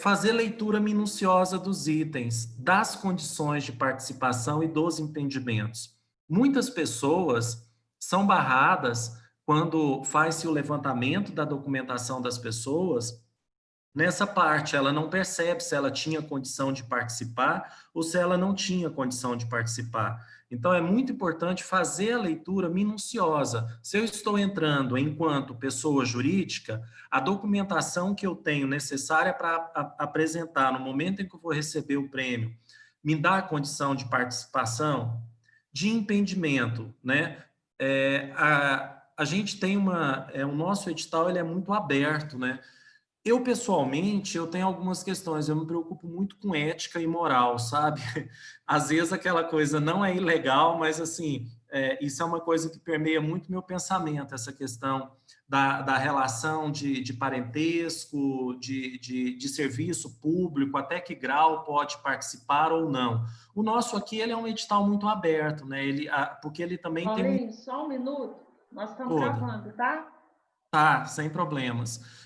Fazer leitura minuciosa dos itens, das condições de participação e dos entendimentos. Muitas pessoas são barradas quando faz-se o levantamento da documentação das pessoas. Nessa parte, ela não percebe se ela tinha condição de participar ou se ela não tinha condição de participar. Então, é muito importante fazer a leitura minuciosa. Se eu estou entrando enquanto pessoa jurídica, a documentação que eu tenho necessária para apresentar no momento em que eu vou receber o prêmio me dá a condição de participação, de impedimento, né? A gente tem o nosso edital ele é muito aberto, né? Eu, pessoalmente, eu tenho algumas questões, eu me preocupo muito com ética e moral, sabe? Às vezes aquela coisa não é ilegal, mas, assim, isso é uma coisa que permeia muito meu pensamento, essa questão da relação de parentesco, de serviço público, até que grau pode participar ou não. O nosso aqui, ele é um edital muito aberto, né? Porque ele também tem um... Paulinho, só um minuto. Nós estamos Toda. gravando, tá? Tá, sem problemas.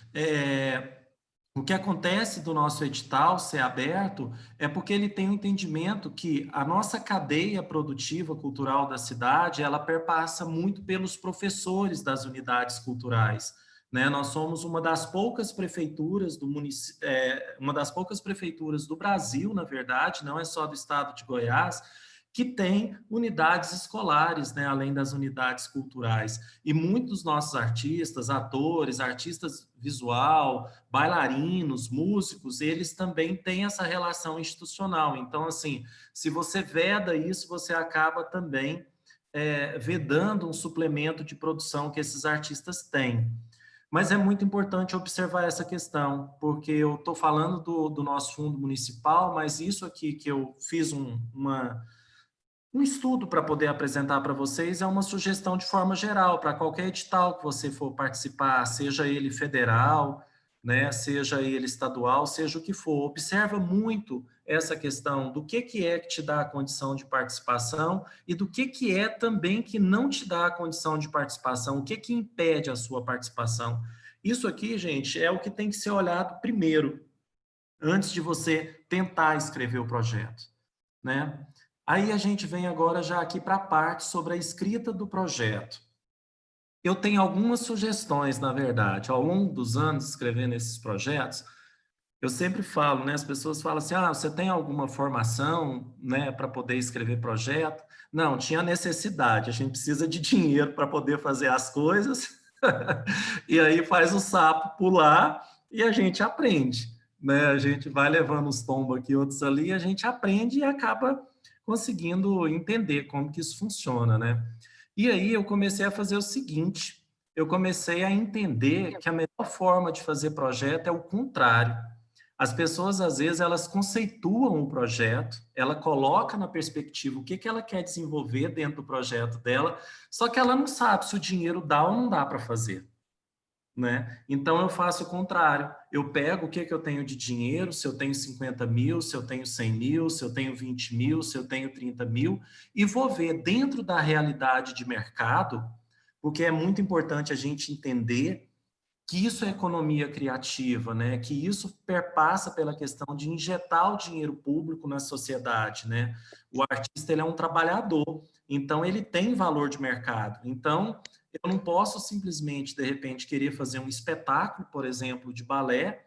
O que acontece do nosso edital ser aberto é porque ele tem um entendimento que a nossa cadeia produtiva cultural da cidade, ela perpassa muito pelos professores das unidades culturais, né? Nós somos uma das poucas prefeituras do uma das poucas prefeituras do Brasil, na verdade, não é só do estado de Goiás, que tem unidades escolares, né, além das unidades culturais. E muitos dos nossos artistas, atores, artistas visual, bailarinos, músicos, eles também têm essa relação institucional. Então, assim, se você veda isso, você acaba também vedando um suplemento de produção que esses artistas têm. Mas é muito importante observar essa questão, porque eu estou falando do nosso fundo municipal, mas isso aqui que eu fiz um estudo para poder apresentar para vocês é uma sugestão de forma geral, para qualquer edital que você for participar, seja ele federal, né, seja ele estadual, seja o que for. Observa muito essa questão do que é que te dá a condição de participação e do que é também que não te dá a condição de participação, o que impede a sua participação. Isso aqui, gente, é o que tem que ser olhado primeiro, antes de você tentar escrever o projeto, né? Aí a gente vem agora já aqui para a parte sobre a escrita do projeto. Eu tenho algumas sugestões, na verdade, ao longo dos anos escrevendo esses projetos, eu sempre falo, né? As pessoas falam assim: ah, você tem alguma formação, né, para poder escrever projeto? Não, tinha necessidade, a gente precisa de dinheiro para poder fazer as coisas, e aí faz o sapo pular e a gente aprende, né? A gente vai levando uns tombos aqui, outros ali, a gente aprende e acaba conseguindo entender como que isso funciona, né? E aí eu comecei a fazer o seguinte, eu comecei a entender que a melhor forma de fazer projeto é o contrário. As pessoas, às vezes, elas conceituam o projeto, ela coloca na perspectiva o que ela quer desenvolver dentro do projeto dela, só que ela não sabe se o dinheiro dá ou não dá para fazer, né? Então, eu faço o contrário. Eu pego o que eu tenho de dinheiro, se eu tenho 50 mil, se eu tenho 100 mil, se eu tenho 20 mil, se eu tenho 30 mil, e vou ver dentro da realidade de mercado, porque é muito importante a gente entender que isso é economia criativa, né? Que isso perpassa pela questão de injetar o dinheiro público na sociedade, né? O artista ele é um trabalhador, então ele tem valor de mercado. Então, eu não posso simplesmente, de repente, querer fazer um espetáculo, por exemplo, de balé,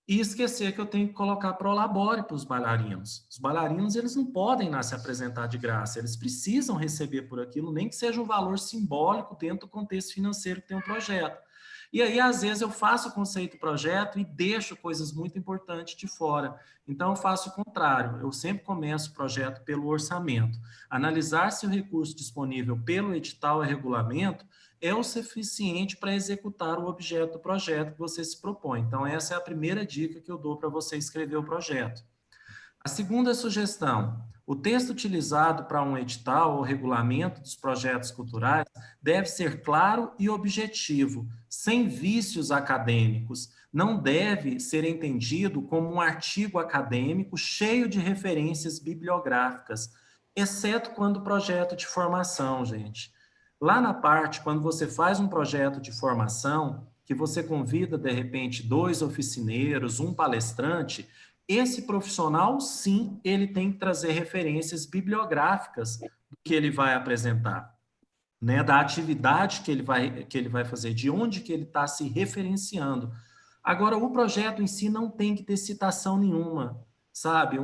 e esquecer que eu tenho que colocar prolabore para os bailarinos. Os bailarinos, eles não podem lá se apresentar de graça, eles precisam receber por aquilo, nem que seja um valor simbólico dentro do contexto financeiro que tem um projeto. E aí, às vezes, eu faço o conceito projeto e deixo coisas muito importantes de fora. Então, eu faço o contrário. Eu sempre começo o projeto pelo orçamento. Analisar se o recurso disponível pelo edital e regulamento é o suficiente para executar o objeto do projeto que você se propõe. Então, essa é a primeira dica que eu dou para você escrever o projeto. A segunda sugestão: o texto utilizado para um edital ou regulamento dos projetos culturais deve ser claro e objetivo, sem vícios acadêmicos. Não deve ser entendido como um artigo acadêmico cheio de referências bibliográficas, exceto quando projeto de formação, gente. Lá na parte, quando você faz um projeto de formação, que você convida, de repente, 2 oficineiros, um palestrante, esse profissional, sim, ele tem que trazer referências bibliográficas do que ele vai apresentar, né, da atividade que ele vai fazer, de onde que ele está se referenciando. Agora, o projeto em si não tem que ter citação nenhuma, sabe?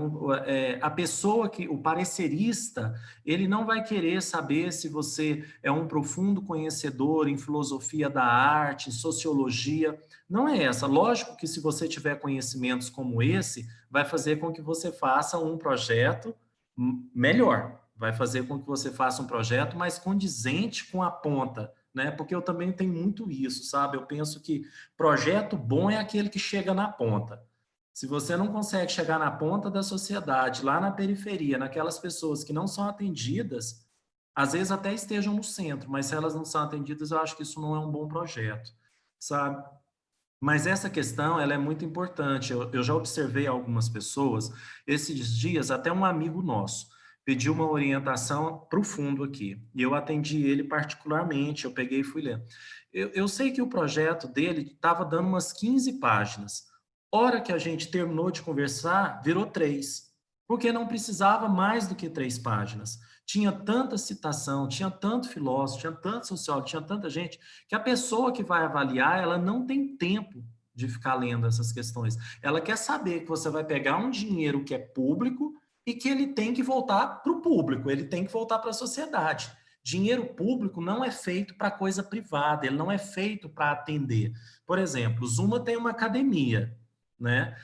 A pessoa o parecerista, ele não vai querer saber se você é um profundo conhecedor em filosofia da arte, em sociologia. Não é essa. Lógico que se você tiver conhecimentos como esse, vai fazer com que você faça um projeto melhor, vai fazer com que você faça um projeto mais condizente com a ponta, né? Porque eu também tenho muito isso, sabe? Eu penso que projeto bom é aquele que chega na ponta. Se você não consegue chegar na ponta da sociedade, lá na periferia, naquelas pessoas que não são atendidas, às vezes até estejam no centro, mas se elas não são atendidas, eu acho que isso não é um bom projeto, sabe? Mas essa questão, ela é muito importante. Eu já observei algumas pessoas, esses dias, até um amigo nosso pediu uma orientação para o fundo aqui, e eu atendi ele particularmente, eu peguei e fui ler. Eu sei que o projeto dele estava dando umas 15 páginas. Hora que a gente terminou de conversar, virou 3, porque não precisava mais do que 3 páginas. Tinha tanta citação, tinha tanto filósofo, tinha tanto sociólogo, tinha tanta gente, que a pessoa que vai avaliar, ela não tem tempo de ficar lendo essas questões. Ela quer saber que você vai pegar um dinheiro que é público e que ele tem que voltar para o público, ele tem que voltar para a sociedade. Dinheiro público não é feito para coisa privada, ele não é feito para atender. Por exemplo, Zuma tem uma academia, né?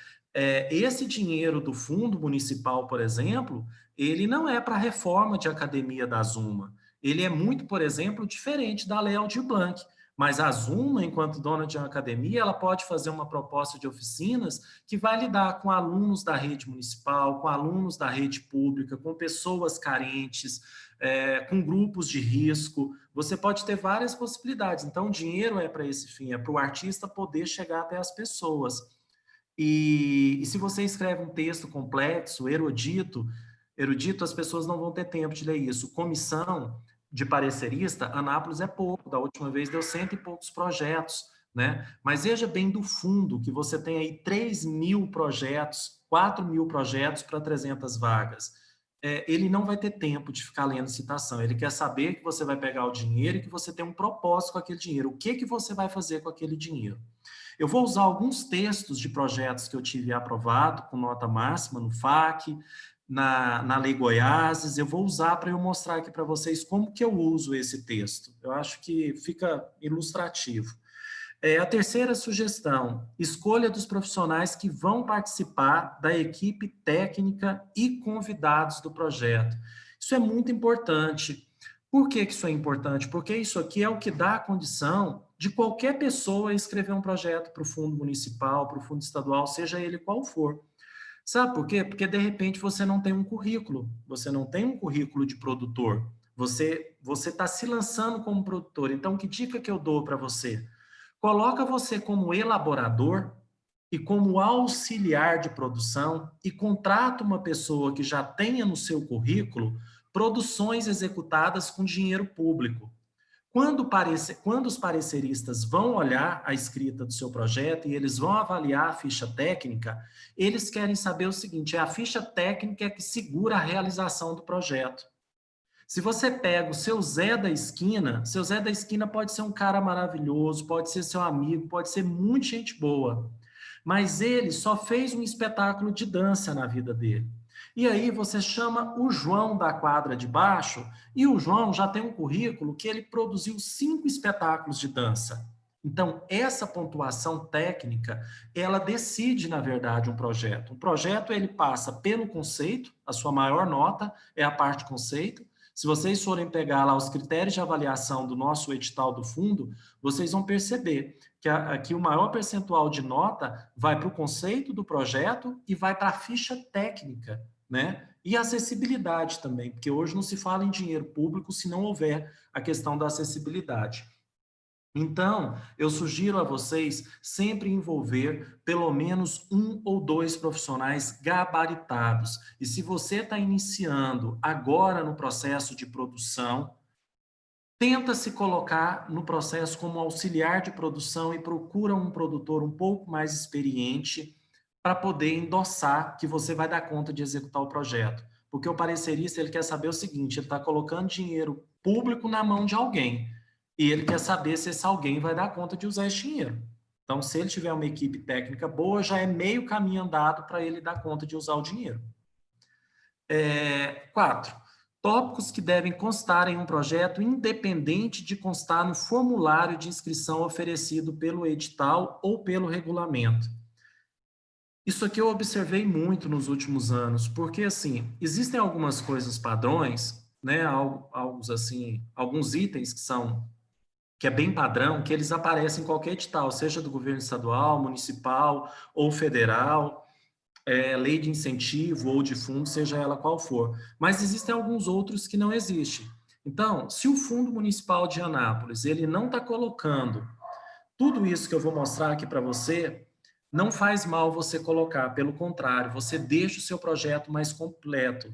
Esse dinheiro do fundo municipal, por exemplo, ele não é para a reforma de academia da Zuma. Ele é muito, por exemplo, diferente da Lei Aldir Blanc. Mas a Zuma, enquanto dona de uma academia, ela pode fazer uma proposta de oficinas que vai lidar com alunos da rede municipal, com alunos da rede pública, com pessoas carentes, com grupos de risco. Você pode ter várias possibilidades. Então, o dinheiro é para esse fim, é para o artista poder chegar até as pessoas. E se você escreve um texto complexo, erudito, as pessoas não vão ter tempo de ler isso. Comissão de parecerista, Anápolis é pouco, da última vez deu 100 e poucos projetos, né? Mas veja bem do fundo, que você tem aí 3.000 projetos, 4.000 projetos para 300 vagas. Ele não vai ter tempo de ficar lendo citação, ele quer saber que você vai pegar o dinheiro e que você tem um propósito com aquele dinheiro. O que que você vai fazer com aquele dinheiro? Eu vou usar alguns textos de projetos que eu tive aprovado com nota máxima no FAC, na Lei Goiás. Eu vou usar para eu mostrar aqui para vocês como que eu uso esse texto. Eu acho que fica ilustrativo. A terceira sugestão, escolha dos profissionais que vão participar da equipe técnica e convidados do projeto. Isso é muito importante. Por que que isso é importante? Porque isso aqui é o que dá a condição de qualquer pessoa escrever um projeto para o fundo municipal, para o fundo estadual, seja ele qual for. Sabe por quê? Porque de repente você não tem um currículo, você não tem um currículo de produtor, você está se lançando como produtor. Então, que dica que eu dou para você? Coloca você como elaborador e como auxiliar de produção e contrata uma pessoa que já tenha no seu currículo produções executadas com dinheiro público. Quando os pareceristas vão olhar a escrita do seu projeto e eles vão avaliar a ficha técnica, eles querem saber o seguinte: é a ficha técnica que segura a realização do projeto. Se você pega o seu Zé da esquina pode ser um cara maravilhoso, pode ser seu amigo, pode ser muita gente boa, mas ele só fez um espetáculo de dança na vida dele. E aí você chama o João da quadra de baixo, e o João já tem um currículo que ele produziu 5 espetáculos de dança. Então, essa pontuação técnica, ela decide, na verdade, um projeto. Um projeto, ele passa pelo conceito, a sua maior nota é a parte conceito. Se vocês forem pegar lá os critérios de avaliação do nosso edital do fundo, vocês vão perceber que aqui o maior percentual de nota vai para o conceito do projeto e vai para a ficha técnica, né? E acessibilidade também, porque hoje não se fala em dinheiro público se não houver a questão da acessibilidade. Então, eu sugiro a vocês sempre envolver pelo menos um ou dois profissionais gabaritados. E se você está iniciando agora no processo de produção, tenta se colocar no processo como auxiliar de produção e procura um produtor um pouco mais experiente para poder endossar que você vai dar conta de executar o projeto. Porque o parecerista, ele quer saber o seguinte, ele está colocando dinheiro público na mão de alguém e ele quer saber se esse alguém vai dar conta de usar esse dinheiro. Então, se ele tiver uma equipe técnica boa, já é meio caminho andado para ele dar conta de usar o dinheiro. 4. Tópicos que devem constar em um projeto independente de constar no formulário de inscrição oferecido pelo edital ou pelo regulamento. Isso aqui eu observei muito nos últimos anos, porque assim, existem algumas coisas padrões, né, alguns itens que é bem padrão, que eles aparecem em qualquer edital, seja do governo estadual, municipal ou federal, lei de incentivo ou de fundo, seja ela qual for. Mas existem alguns outros que não existem. Então, se o Fundo Municipal de Anápolis, ele não está colocando tudo isso que eu vou mostrar aqui para você, não faz mal você colocar, pelo contrário, você deixa o seu projeto mais completo.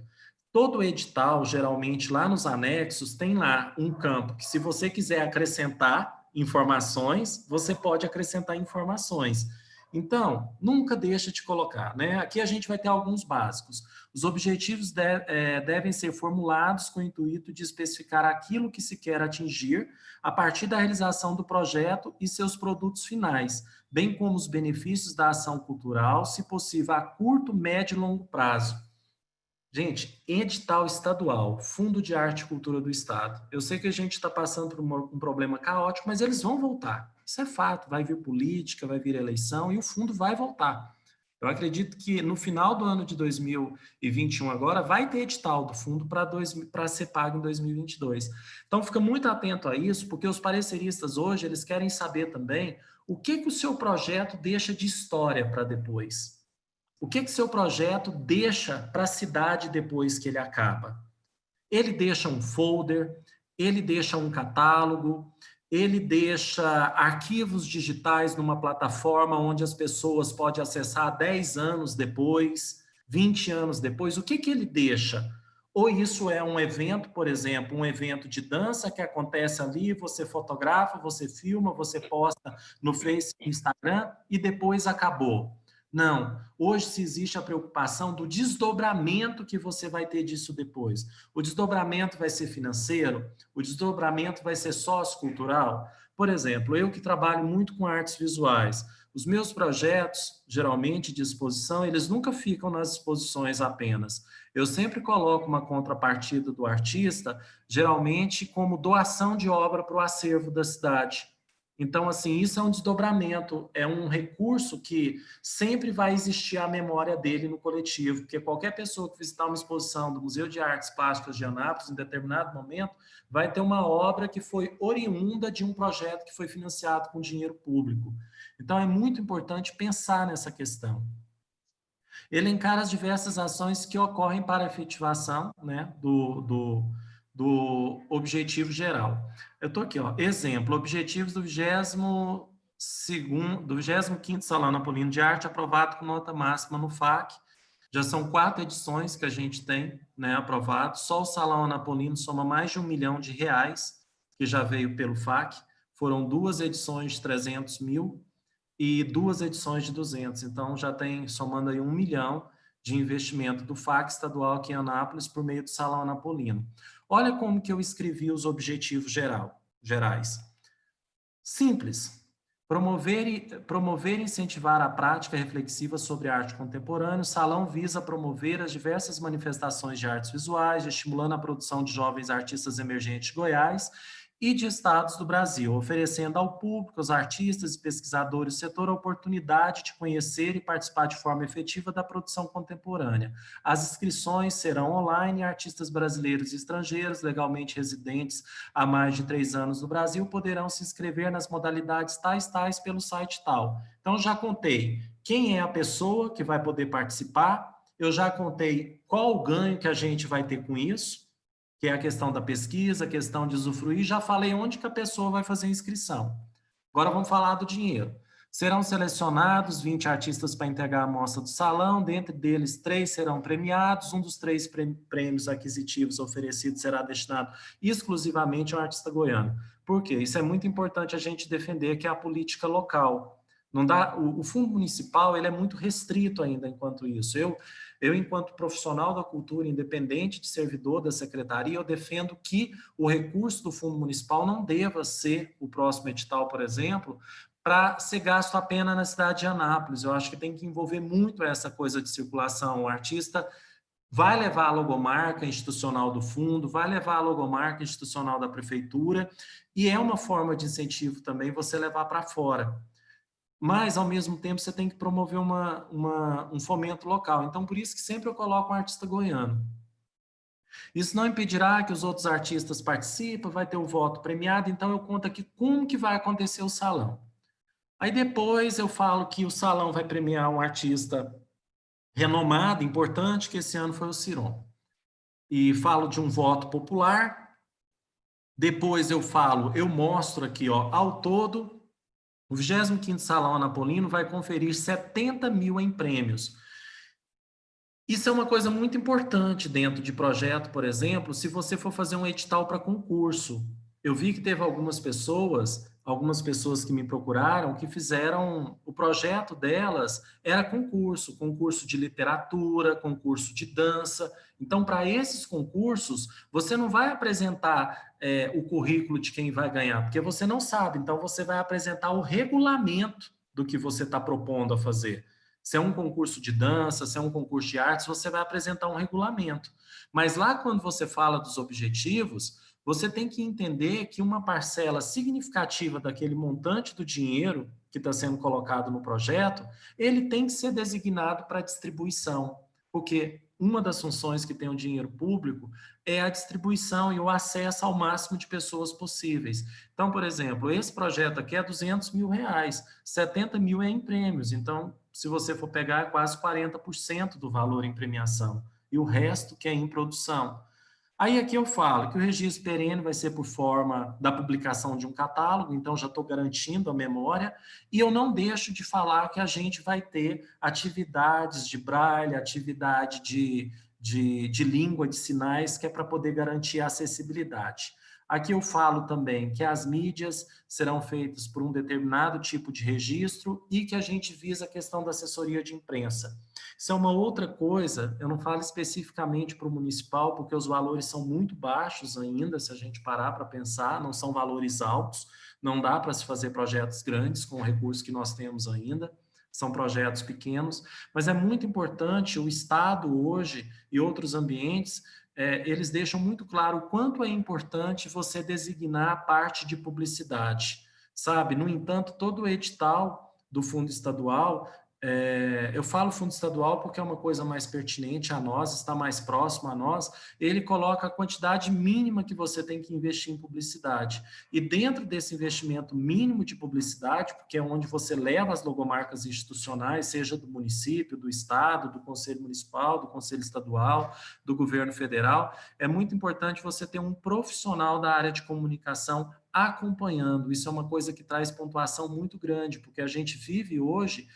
Todo edital, geralmente, lá nos anexos, tem lá um campo que, se você quiser acrescentar informações, você pode acrescentar informações. Então, nunca deixa de colocar, né? Aqui a gente vai ter alguns básicos. Os objetivos devem ser formulados com o intuito de especificar aquilo que se quer atingir a partir da realização do projeto e seus produtos finais, bem como os benefícios da ação cultural, se possível, a curto, médio e longo prazo. Gente, edital estadual, Fundo de Arte e Cultura do Estado. Eu sei que a gente está passando por um problema caótico, mas eles vão voltar. Isso é fato. Vai vir política, vai vir eleição e o fundo vai voltar. Eu acredito que no final do ano de 2021 agora vai ter edital do fundo para ser pago em 2022. Então fica muito atento a isso, porque os pareceristas hoje eles querem saber também o que o seu projeto deixa de história para depois. O que seu projeto deixa para a cidade depois que ele acaba? Ele deixa um folder, ele deixa um catálogo, ele deixa arquivos digitais numa plataforma onde as pessoas podem acessar 10 anos depois, 20 anos depois. O que ele deixa? Ou isso é um evento, por exemplo, um evento de dança que acontece ali, você fotografa, você filma, você posta no Facebook, no Instagram e depois acabou. Não, hoje se existe a preocupação do desdobramento que você vai ter disso depois. O desdobramento vai ser financeiro, o desdobramento vai ser sociocultural. Por exemplo, eu que trabalho muito com artes visuais, os meus projetos, geralmente de exposição, eles nunca ficam nas exposições apenas. Eu sempre coloco uma contrapartida do artista, geralmente como doação de obra para o acervo da cidade. Então, assim, isso é um desdobramento, é um recurso que sempre vai existir a memória dele no coletivo, porque qualquer pessoa que visitar uma exposição do Museu de Artes Plásticas de Anápolis, em determinado momento, vai ter uma obra que foi oriunda de um projeto que foi financiado com dinheiro público. Então, é muito importante pensar nessa questão. Elencar as diversas ações que ocorrem para a efetivação, né, do objetivo geral. Eu estou aqui, ó, exemplo, objetivos do 25º Salão Napolino de Arte, aprovado com nota máxima no FAC. Já são 4 edições que a gente tem, né, aprovado. Só o Salão Napolino soma mais de R$1 milhão, que já veio pelo FAC. Foram 2 edições de 300 mil e 2 edições de 200. Então, já tem, somando aí 1 milhão de investimento do FAC estadual aqui em Anápolis por meio do Salão Anapolino. Olha como que eu escrevi os objetivos gerais. Simples. Promover e incentivar a prática reflexiva sobre arte contemporânea. O salão visa promover as diversas manifestações de artes visuais, estimulando a produção de jovens artistas emergentes de Goiás e de estados do Brasil, oferecendo ao público, aos artistas e pesquisadores do setor a oportunidade de conhecer e participar de forma efetiva da produção contemporânea. As inscrições serão online e artistas brasileiros e estrangeiros legalmente residentes há mais de 3 anos no Brasil poderão se inscrever nas modalidades tais pelo site tal. Então, já contei quem é a pessoa que vai poder participar, eu já contei qual o ganho que a gente vai ter com isso, que é a questão da pesquisa, a questão de usufruir, já falei onde que a pessoa vai fazer a inscrição. Agora vamos falar do dinheiro. Serão selecionados 20 artistas para integrar a mostra do salão, dentre deles 3 serão premiados, um dos 3 prêmios aquisitivos oferecidos será destinado exclusivamente ao artista goiano. Por quê? Isso é muito importante a gente defender, que é a política local. Não dá, o fundo municipal ele é muito restrito ainda enquanto isso. Eu, enquanto profissional da cultura, independente de servidor da secretaria, eu defendo que o recurso do fundo municipal não deva ser o próximo edital, por exemplo, para ser gasto apenas na cidade de Anápolis. Eu acho que tem que envolver muito essa coisa de circulação. O artista vai levar a logomarca institucional do fundo, vai levar a logomarca institucional da prefeitura, e é uma forma de incentivo também você levar para fora. Mas, ao mesmo tempo, você tem que promover um fomento local. Então, por isso que sempre eu coloco um artista goiano. Isso não impedirá que os outros artistas participem, vai ter o voto premiado, então eu conto aqui como que vai acontecer o salão. Aí depois eu falo que o salão vai premiar um artista renomado, importante, que esse ano foi o Ciron. E falo de um voto popular. Depois eu mostro aqui, ó, ao todo, o 25º Salão Anapolino vai conferir 70 mil em prêmios. Isso é uma coisa muito importante dentro de projeto, por exemplo, se você for fazer um edital para concurso. Eu vi que teve algumas pessoas que me procuraram, que fizeram, o projeto delas era concurso de literatura, concurso de dança. Então, para esses concursos, você não vai apresentar o currículo de quem vai ganhar, porque você não sabe. Então, você vai apresentar o regulamento do que você está propondo a fazer. Se é um concurso de dança, se é um concurso de artes, você vai apresentar um regulamento. Mas lá, quando você fala dos objetivos, você tem que entender que uma parcela significativa daquele montante do dinheiro que está sendo colocado no projeto, ele tem que ser designado para distribuição, porque uma das funções que tem o dinheiro público é a distribuição e o acesso ao máximo de pessoas possíveis. Então, por exemplo, esse projeto aqui é R$200 mil, 70 mil é em prêmios. Então, se você for pegar, é quase 40% do valor em premiação. E o resto que é em produção. Aí aqui eu falo que o registro perene vai ser por forma da publicação de um catálogo, então já estou garantindo a memória, e eu não deixo de falar que a gente vai ter atividades de braille, atividade de língua de sinais, que é para poder garantir a acessibilidade. Aqui eu falo também que as mídias serão feitas por um determinado tipo de registro e que a gente visa a questão da assessoria de imprensa. Isso é uma outra coisa, eu não falo especificamente para o municipal, porque os valores são muito baixos ainda, se a gente parar para pensar, não são valores altos, não dá para se fazer projetos grandes com o recurso que nós temos ainda, são projetos pequenos, mas é muito importante, o Estado hoje e outros ambientes, eles deixam muito claro o quanto é importante você designar a parte de publicidade, sabe? No entanto, todo o edital do fundo estadual, eu falo fundo estadual porque é uma coisa mais pertinente a nós, está mais próximo a nós, ele coloca a quantidade mínima que você tem que investir em publicidade. E dentro desse investimento mínimo de publicidade, porque é onde você leva as logomarcas institucionais, seja do município, do estado, do conselho municipal, do conselho estadual, do governo federal, é muito importante você ter um profissional da área de comunicação acompanhando. Isso é uma coisa que traz pontuação muito grande, porque a gente vive hoje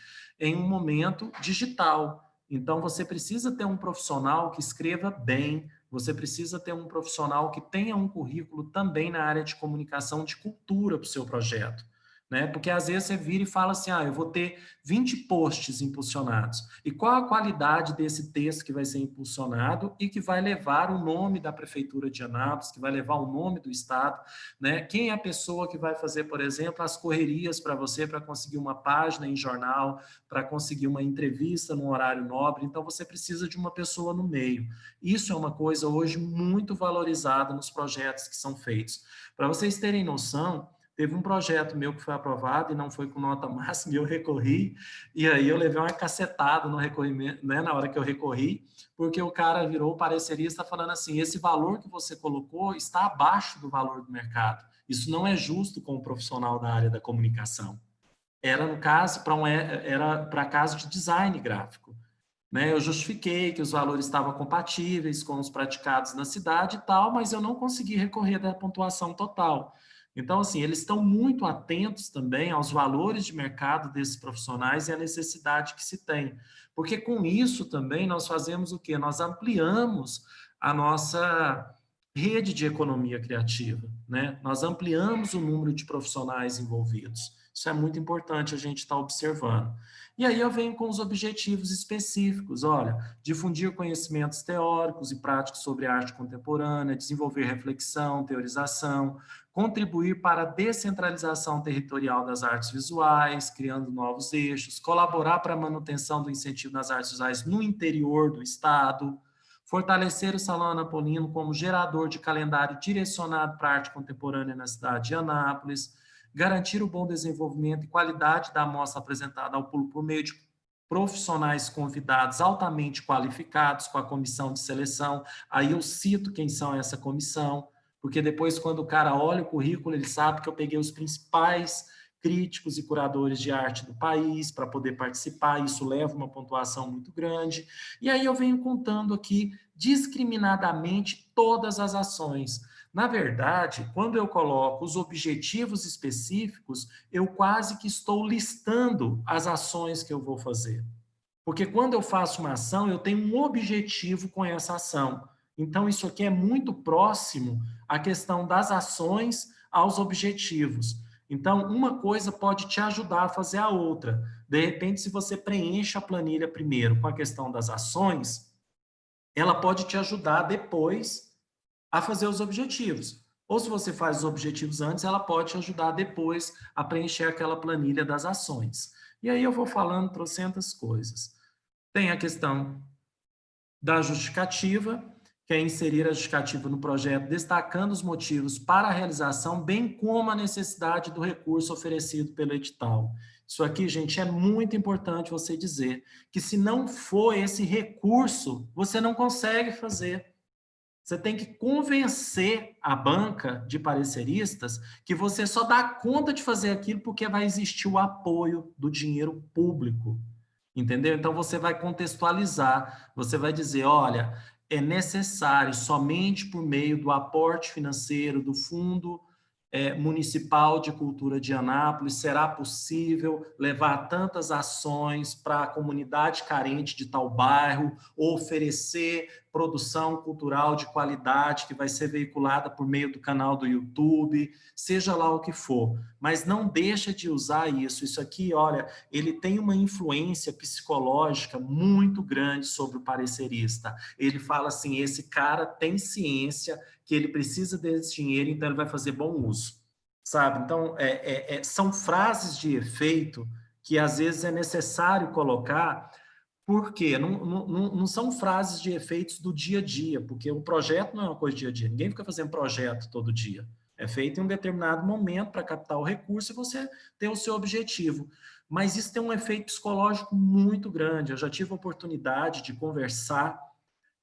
em um momento digital. Então, você precisa ter um profissional que escreva bem, você precisa ter um profissional que tenha um currículo também na área de comunicação, de cultura para o seu projeto. Né? Porque às vezes você vira e fala assim, eu vou ter 20 posts impulsionados. E qual a qualidade desse texto que vai ser impulsionado e que vai levar o nome da Prefeitura de Anápolis, que vai levar o nome do Estado, né? Quem é a pessoa que vai fazer, por exemplo, as correrias para você, para conseguir uma página em jornal, para conseguir uma entrevista num horário nobre. Então, você precisa de uma pessoa no meio. Isso é uma coisa hoje muito valorizada nos projetos que são feitos. Para vocês terem noção, teve um projeto meu que foi aprovado e não foi com nota máxima, e eu recorri, e aí eu levei uma cacetada no recorrimento, né, na hora que eu recorri, porque o cara virou o parecerista falando assim, esse valor que você colocou está abaixo do valor do mercado. Isso não é justo com o profissional da área da comunicação. Era, no caso, era para caso de design gráfico. Né? Eu justifiquei que os valores estavam compatíveis com os praticados na cidade e tal, mas eu não consegui recorrer da pontuação total. Então, assim, eles estão muito atentos também aos valores de mercado desses profissionais e à necessidade que se tem. Porque com isso também nós fazemos o quê? Nós ampliamos a nossa rede de economia criativa, né? Nós ampliamos o número de profissionais envolvidos. Isso é muito importante a gente estar observando. E aí eu venho com os objetivos específicos, olha, difundir conhecimentos teóricos e práticos sobre arte contemporânea, desenvolver reflexão, teorização, contribuir para a descentralização territorial das artes visuais, criando novos eixos, colaborar para a manutenção do incentivo nas artes visuais no interior do Estado, fortalecer o Salão Anapolino como gerador de calendário direcionado para a arte contemporânea na cidade de Anápolis, garantir o bom desenvolvimento e qualidade da amostra apresentada ao público por meio de profissionais convidados altamente qualificados com a comissão de seleção. Aí eu cito quem são essa comissão, porque depois, quando o cara olha o currículo, ele sabe que eu peguei os principais críticos e curadores de arte do país para poder participar, isso leva uma pontuação muito grande. E aí eu venho contando aqui discriminadamente todas as ações. Na verdade, quando eu coloco os objetivos específicos, eu quase que estou listando as ações que eu vou fazer. Porque quando eu faço uma ação, eu tenho um objetivo com essa ação. Então, isso aqui é muito próximo à questão das ações aos objetivos. Então, uma coisa pode te ajudar a fazer a outra. De repente, se você preenche a planilha primeiro com a questão das ações, ela pode te ajudar depois a fazer os objetivos. Ou se você faz os objetivos antes, ela pode te ajudar depois a preencher aquela planilha das ações. E aí eu vou falando trocentas coisas. Tem a questão da justificativa, que é inserir a justificativa no projeto, destacando os motivos para a realização, bem como a necessidade do recurso oferecido pelo edital. Isso aqui, gente, é muito importante você dizer que se não for esse recurso, você não consegue fazer. Você tem que convencer a banca de pareceristas que você só dá conta de fazer aquilo porque vai existir o apoio do dinheiro público. Entendeu? Então você vai contextualizar, você vai dizer, olha, é necessário somente por meio do aporte financeiro do Fundo Municipal de Cultura de Anápolis será possível levar tantas ações para a comunidade carente de tal bairro, ou oferecer produção cultural de qualidade que vai ser veiculada por meio do canal do YouTube, seja lá o que for. Mas não deixa de usar isso. Isso aqui, olha, ele tem uma influência psicológica muito grande sobre o parecerista. Ele fala assim, esse cara tem ciência que ele precisa desse dinheiro, então ele vai fazer bom uso, sabe? Então, são frases de efeito que às vezes é necessário colocar, porque não são frases de efeitos do dia a dia, porque o projeto não é uma coisa do dia a dia, ninguém fica fazendo projeto todo dia. É feito em um determinado momento para captar o recurso e você ter o seu objetivo. Mas isso tem um efeito psicológico muito grande. Eu já tive a oportunidade de conversar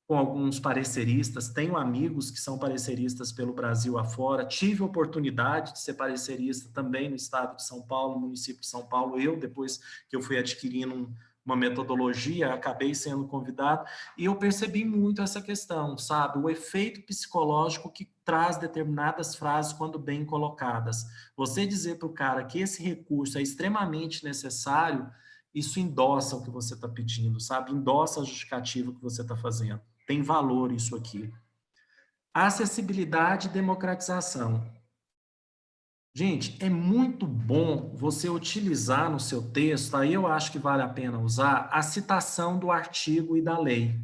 com alguns pareceristas, tenho amigos que são pareceristas pelo Brasil afora, tive a oportunidade de ser parecerista também no estado de São Paulo, no município de São Paulo, depois que eu fui adquirindo uma metodologia, acabei sendo convidado, e eu percebi muito essa questão, sabe? O efeito psicológico que traz determinadas frases quando bem colocadas. Você dizer para o cara que esse recurso é extremamente necessário, isso endossa o que você está pedindo, sabe? Endossa a justificativa que você está fazendo. Tem valor isso aqui. Acessibilidade e democratização. Gente, é muito bom você utilizar no seu texto, aí eu acho que vale a pena usar, a citação do artigo e da lei.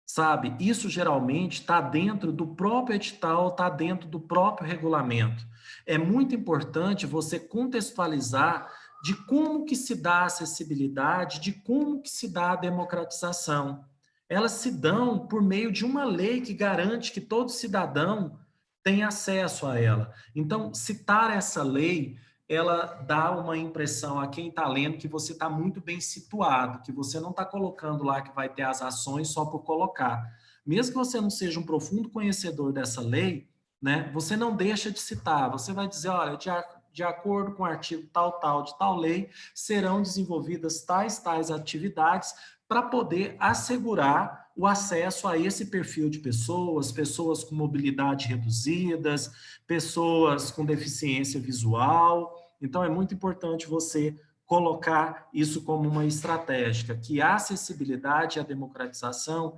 Sabe? Isso geralmente está dentro do próprio edital, está dentro do próprio regulamento. É muito importante você contextualizar de como que se dá a acessibilidade, de como que se dá a democratização. Elas se dão por meio de uma lei que garante que todo cidadão tem acesso a ela. Então, citar essa lei, ela dá uma impressão a quem está lendo que você está muito bem situado, que você não está colocando lá que vai ter as ações só por colocar. Mesmo que você não seja um profundo conhecedor dessa lei, né, você não deixa de citar. Você vai dizer, olha, de acordo com o artigo tal, tal, de tal lei, serão desenvolvidas tais atividades para poder assegurar o acesso a esse perfil de pessoas, pessoas com mobilidade reduzidas, pessoas com deficiência visual. Então, é muito importante você colocar isso como uma estratégia, que a acessibilidade e a democratização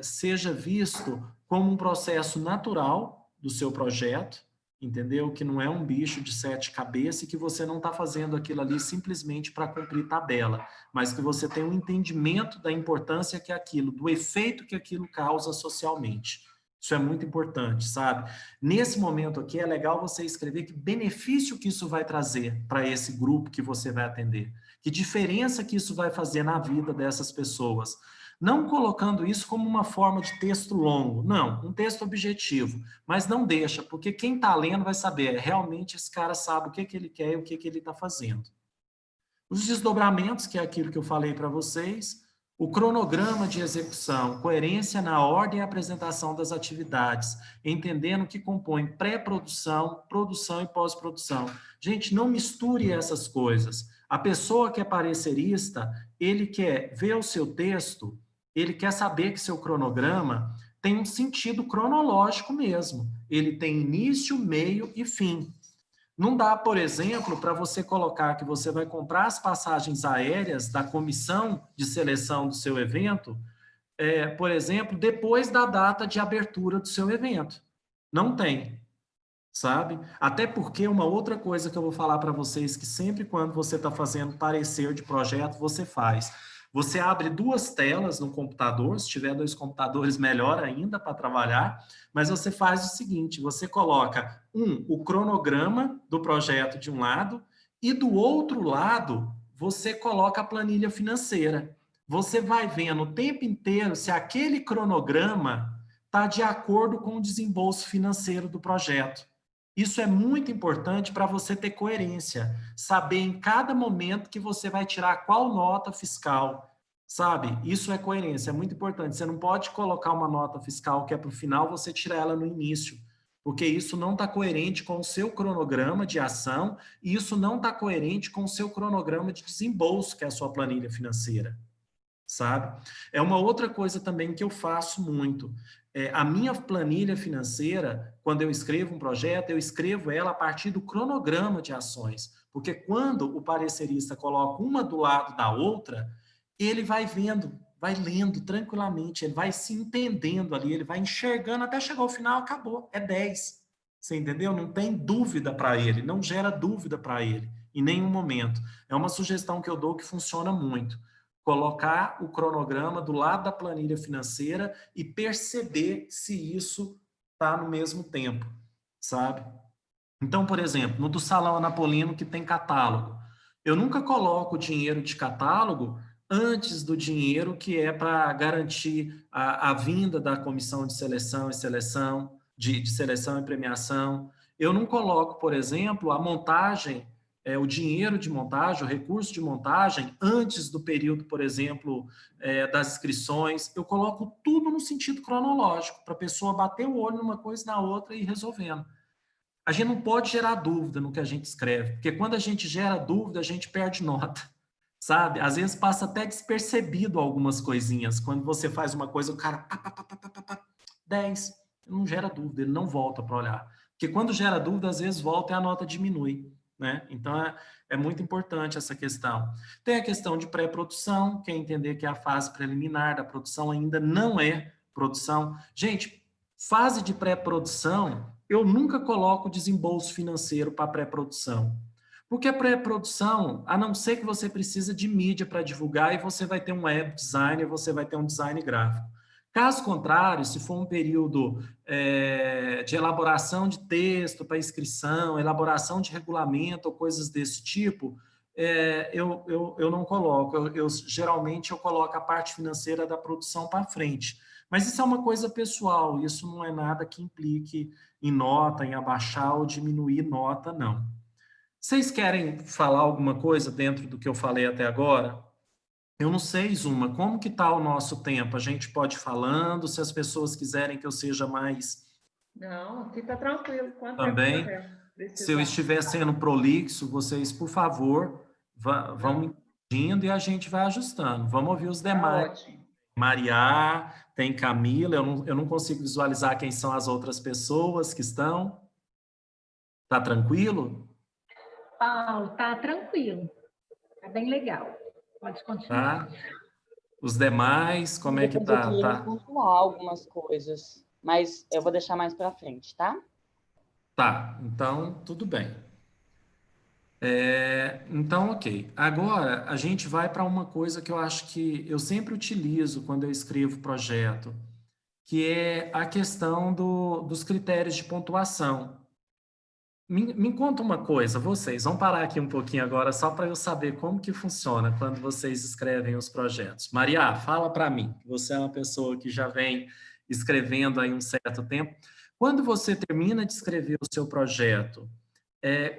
seja visto como um processo natural do seu projeto, entendeu? Que não é um bicho de 7 cabeças e que você não está fazendo aquilo ali simplesmente para cumprir tabela, mas que você tem um entendimento da importância que aquilo, do efeito que aquilo causa socialmente. Isso é muito importante, sabe? Nesse momento aqui é legal você escrever que benefício que isso vai trazer para esse grupo que você vai atender, que diferença que isso vai fazer na vida dessas pessoas. Não colocando isso como uma forma de texto longo, não, um texto objetivo, mas não deixa, porque quem está lendo vai saber, realmente esse cara sabe o que ele quer e o que ele está fazendo. Os desdobramentos, que é aquilo que eu falei para vocês, o cronograma de execução, coerência na ordem e apresentação das atividades, entendendo que compõe pré-produção, produção e pós-produção. Gente, não misture essas coisas. A pessoa que é parecerista, ele quer ver o seu texto, ele quer saber que seu cronograma tem um sentido cronológico mesmo. Ele tem início, meio e fim. Não dá, por exemplo, para você colocar que você vai comprar as passagens aéreas da comissão de seleção do seu evento, por exemplo, depois da data de abertura do seu evento. Não tem, sabe? Até porque uma outra coisa que eu vou falar para vocês, que sempre quando você está fazendo parecer de projeto, você faz. Você abre 2 telas no computador, se tiver 2 computadores, melhor ainda para trabalhar, mas você faz o seguinte, você coloca o cronograma do projeto de um lado e do outro lado você coloca a planilha financeira. Você vai vendo o tempo inteiro se aquele cronograma está de acordo com o desembolso financeiro do projeto. Isso é muito importante para você ter coerência, saber em cada momento que você vai tirar qual nota fiscal, sabe? Isso é coerência, é muito importante. Você não pode colocar uma nota fiscal que é para o final, você tira ela no início, porque isso não está coerente com o seu cronograma de ação e isso não está coerente com o seu cronograma de desembolso, que é a sua planilha financeira, sabe? É uma outra coisa também que eu faço muito. A minha planilha financeira, quando eu escrevo um projeto, eu escrevo ela a partir do cronograma de ações, porque quando o parecerista coloca uma do lado da outra, ele vai vendo, vai lendo tranquilamente, ele vai se entendendo ali, ele vai enxergando até chegar ao final, acabou, é 10. Você entendeu? Não tem dúvida para ele, não gera dúvida para ele em nenhum momento. É uma sugestão que eu dou que funciona muito. Colocar o cronograma do lado da planilha financeira e perceber se isso está no mesmo tempo, sabe? Então, por exemplo, no do Salão Anapolino, que tem catálogo, eu nunca coloco o dinheiro de catálogo antes do dinheiro que é para garantir a vinda da comissão de seleção e seleção, de seleção e premiação. Eu não coloco, por exemplo, a montagem, o dinheiro de montagem, o recurso de montagem, antes do período, por exemplo, das inscrições. Eu coloco tudo no sentido cronológico, para a pessoa bater o olho numa coisa e na outra e ir resolvendo. A gente não pode gerar dúvida no que a gente escreve, porque quando a gente gera dúvida, a gente perde nota, sabe? Às vezes passa até despercebido algumas coisinhas. Quando você faz uma coisa, o cara, 10, não gera dúvida, ele não volta para olhar. Porque quando gera dúvida, às vezes volta e a nota diminui, né? Então, é muito importante essa questão. Tem a questão de pré-produção, que é entender que a fase preliminar da produção ainda não é produção. Gente, fase de pré-produção, eu nunca coloco desembolso financeiro para pré-produção. Porque a pré-produção, a não ser que você precisa de mídia para divulgar e você vai ter um web designer, você vai ter um design gráfico. Caso contrário, se for um período de elaboração de texto para inscrição, elaboração de regulamento ou coisas desse tipo, eu não coloco. Geralmente eu coloco a parte financeira da produção para frente. Mas isso é uma coisa pessoal, isso não é nada que implique em nota, em abaixar ou diminuir nota, não. Vocês querem falar alguma coisa dentro do que eu falei até agora? Eu não sei, Zuma, como que está o nosso tempo? A gente pode ir falando, se as pessoas quiserem que eu seja mais... Não, fica tranquilo, quanto tempo Também, você se eu precisar. estiver sendo prolixo, vocês, por favor, vão indo e a gente vai ajustando. Vamos ouvir os Tá demais. ótimo. Maria, tem Camila, eu não consigo visualizar quem são as outras pessoas que estão. Tá tranquilo? Paulo, tá tranquilo, tá bem legal. Pode continuar. Tá? Os demais, como é que Depois eu tá? queria Tá, pontuar algumas coisas, mas eu vou deixar mais para frente, tá? tá. Então, tudo bem. Então, ok. Agora, a gente vai para uma coisa que eu acho que eu sempre utilizo quando eu escrevo projeto, que é a questão dos critérios de pontuação. Me conta uma coisa, vocês, vamos parar aqui um pouquinho agora só para eu saber como que funciona quando vocês escrevem os projetos. Maria, fala para mim, que você é uma pessoa que já vem escrevendo aí um certo tempo. Quando você termina de escrever o seu projeto,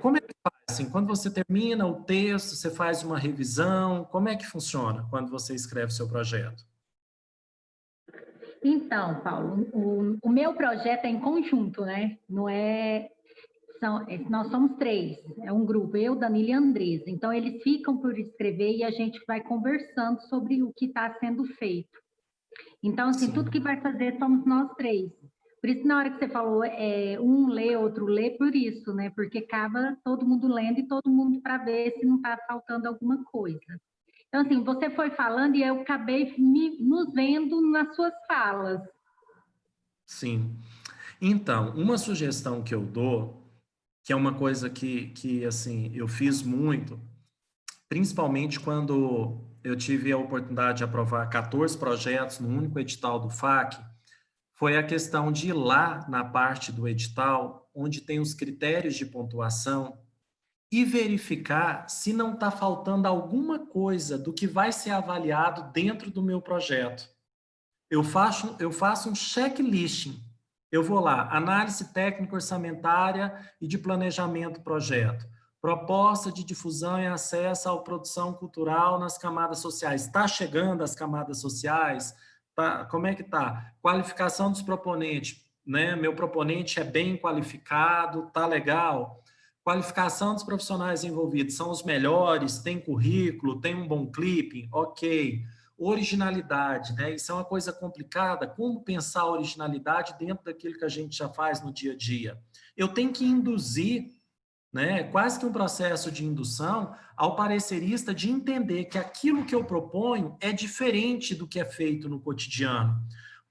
como é que faz? Assim, quando você termina o texto, você faz uma revisão, como é que funciona quando você escreve o seu projeto? Então, Paulo, o meu projeto é em conjunto, né? Não é, nós somos três, é um grupo, eu, Danilo e Andresa. Então, eles ficam por escrever e a gente vai conversando sobre o que está sendo feito. Então, assim, tudo Sim. que vai fazer somos nós três. Por isso, na hora que você falou, um lê, outro lê, por isso, né? Porque acaba todo mundo lendo e todo mundo para ver se não está faltando alguma coisa. Então, assim, você foi falando e eu acabei nos vendo nas suas falas. Sim. Então, uma sugestão que eu dou, que é uma coisa que assim, eu fiz muito, principalmente quando eu tive a oportunidade de aprovar 14 projetos no único edital do FAC, foi a questão de ir lá na parte do edital, onde tem os critérios de pontuação, e verificar se não está faltando alguma coisa do que vai ser avaliado dentro do meu projeto. Eu faço um checklisting. Eu vou lá, análise técnica orçamentária e de planejamento projeto. Proposta de difusão e acesso à produção cultural nas camadas sociais. Está chegando às camadas sociais? Tá, como é que está? Qualificação dos proponentes. Né? Meu proponente é bem qualificado, tá legal. Qualificação dos profissionais envolvidos. São os melhores, tem currículo, tem um bom clipping, ok. Originalidade, né? Isso é uma coisa complicada. Como pensar a originalidade dentro daquilo que a gente já faz no dia a dia? Eu tenho que induzir, né? Quase que um processo de indução ao parecerista de entender que aquilo que eu proponho é diferente do que é feito no cotidiano.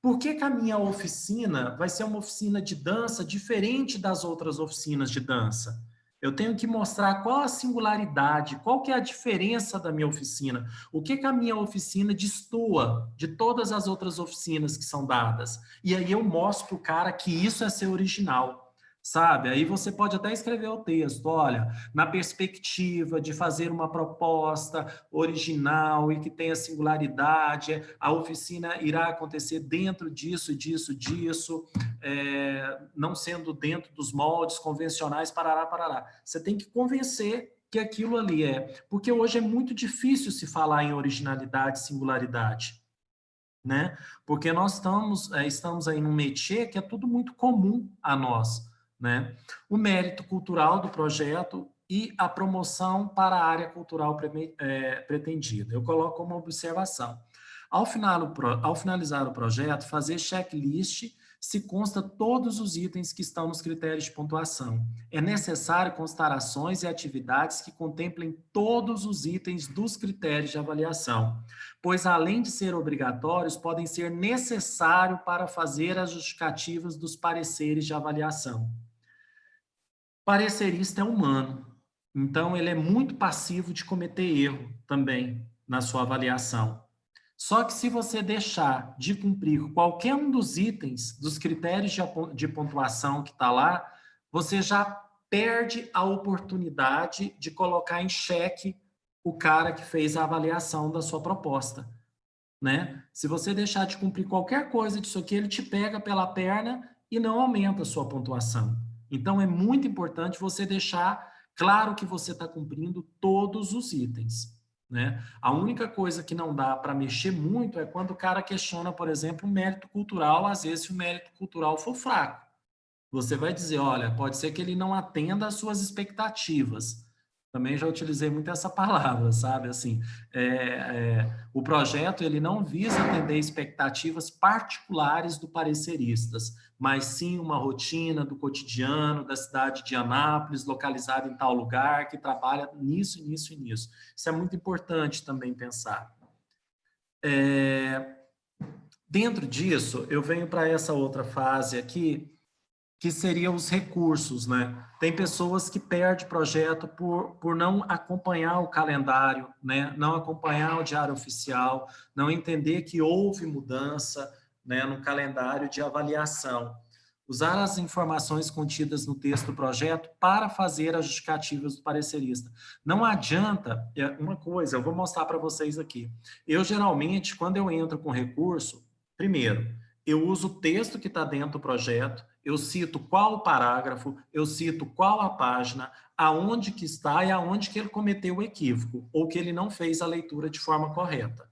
Por que que a minha oficina vai ser uma oficina de dança diferente das outras oficinas de dança? Eu tenho que mostrar qual a singularidade, qual que é a diferença da minha oficina, o que que a minha oficina destoa de todas as outras oficinas que são dadas. E aí eu mostro para o cara que isso é ser original. Sabe? Aí você pode até escrever o texto, olha, na perspectiva de fazer uma proposta original e que tenha singularidade, a oficina irá acontecer dentro disso, disso, disso, não sendo dentro dos moldes convencionais, parará, parará. Você tem que convencer que aquilo ali é, porque hoje é muito difícil se falar em originalidade, singularidade, né? Porque nós estamos aí num métier que é tudo muito comum a nós, né? O mérito cultural do projeto e a promoção para a área cultural pretendida. Eu coloco como observação. Ao finalizar o projeto, fazer checklist se consta todos os itens que estão nos critérios de pontuação. É necessário constar ações e atividades que contemplem todos os itens dos critérios de avaliação, pois além de ser obrigatórios, podem ser necessários para fazer as justificativas dos pareceres de avaliação. Parecerista é humano, então ele é muito passivo de cometer erro também na sua avaliação. Só que se você deixar de cumprir qualquer um dos itens, dos critérios de pontuação que está lá, você já perde a oportunidade de colocar em xeque o cara que fez a avaliação da sua proposta, né? Se você deixar de cumprir qualquer coisa disso aqui, ele te pega pela perna e não aumenta a sua pontuação. Então, é muito importante você deixar claro que você está cumprindo todos os itens, né? A única coisa que não dá para mexer muito é quando o cara questiona, por exemplo, o mérito cultural, às vezes, se o mérito cultural for fraco. Você vai dizer, olha, pode ser que ele não atenda às suas expectativas, Também já utilizei muito essa palavra, sabe? Assim, o projeto ele não visa atender expectativas particulares do pareceristas, mas sim uma rotina do cotidiano da cidade de Anápolis, localizada em tal lugar, que trabalha nisso, nisso e nisso. Isso é muito importante também pensar. Dentro disso, eu venho para essa outra fase aqui, que seriam os recursos, né? Tem pessoas que perdem projeto por não acompanhar o calendário, né? Não acompanhar o diário oficial, não entender que houve mudança, né, no calendário de avaliação. Usar as informações contidas no texto do projeto para fazer as justificativas do parecerista. Não adianta, uma coisa, eu vou mostrar para vocês aqui. Eu, geralmente, quando eu entro com recurso, primeiro, eu uso o texto que está dentro do projeto, eu cito qual o parágrafo, eu cito qual a página, aonde que está e aonde que ele cometeu o equívoco, ou que ele não fez a leitura de forma correta.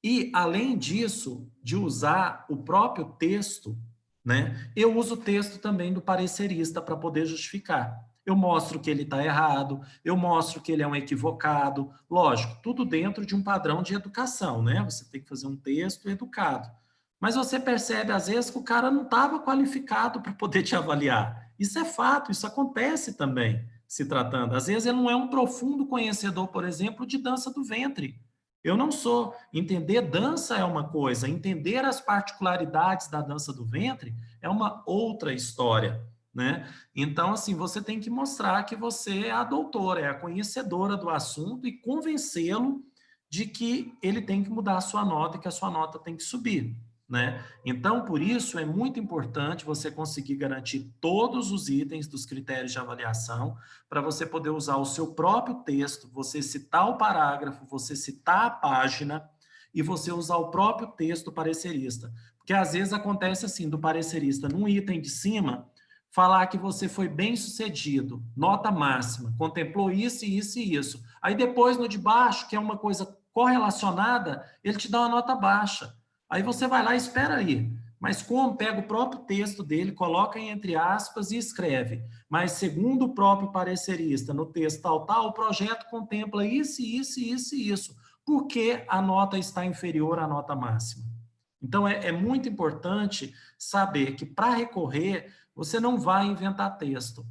E, além disso, de usar o próprio texto, né, eu uso o texto também do parecerista para poder justificar. Eu mostro que ele está errado, eu mostro que ele é um equivocado, lógico, tudo dentro de um padrão de educação, né? Você tem que fazer um texto educado. Mas você percebe, às vezes, que o cara não estava qualificado para poder te avaliar. Isso é fato, isso acontece também, se tratando. Às vezes, ele não é um profundo conhecedor, por exemplo, de dança do ventre. Eu não sou. Entender dança é uma coisa, entender as particularidades da dança do ventre é uma outra história, né? Então, assim, você tem que mostrar que você é a doutora, é a conhecedora do assunto e convencê-lo de que ele tem que mudar a sua nota e que a sua nota tem que subir, né? Então, por isso, é muito importante você conseguir garantir todos os itens dos critérios de avaliação para você poder usar o seu próprio texto, você citar o parágrafo, você citar a página e você usar o próprio texto do parecerista. Porque às vezes acontece assim, do parecerista, num item de cima, falar que você foi bem sucedido, nota máxima, contemplou isso e isso e isso. Aí depois, no de baixo, que é uma coisa correlacionada, ele te dá uma nota baixa. Aí você vai lá e espera aí. Mas como pega o próprio texto dele, coloca em entre aspas e escreve. Mas segundo o próprio parecerista, no texto tal, o projeto contempla isso, isso, isso e isso. Por que a nota está inferior à nota máxima? Então, é muito importante saber que para recorrer, você não vai inventar texto.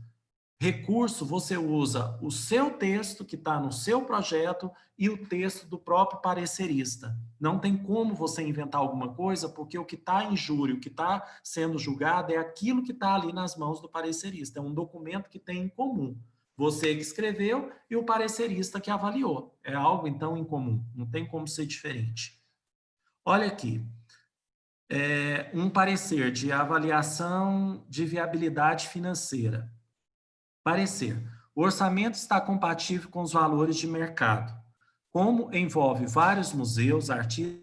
Recurso, você usa o seu texto que está no seu projeto e o texto do próprio parecerista. Não tem como você inventar alguma coisa, porque o que está em júri, o que está sendo julgado é aquilo que está ali nas mãos do parecerista. É um documento que tem em comum. Você que escreveu e o parecerista que avaliou. É algo, então, em comum. Não tem como ser diferente. Olha aqui. Um parecer de avaliação de viabilidade financeira. Parecer. O orçamento está compatível com os valores de mercado. Como envolve vários museus, artistas.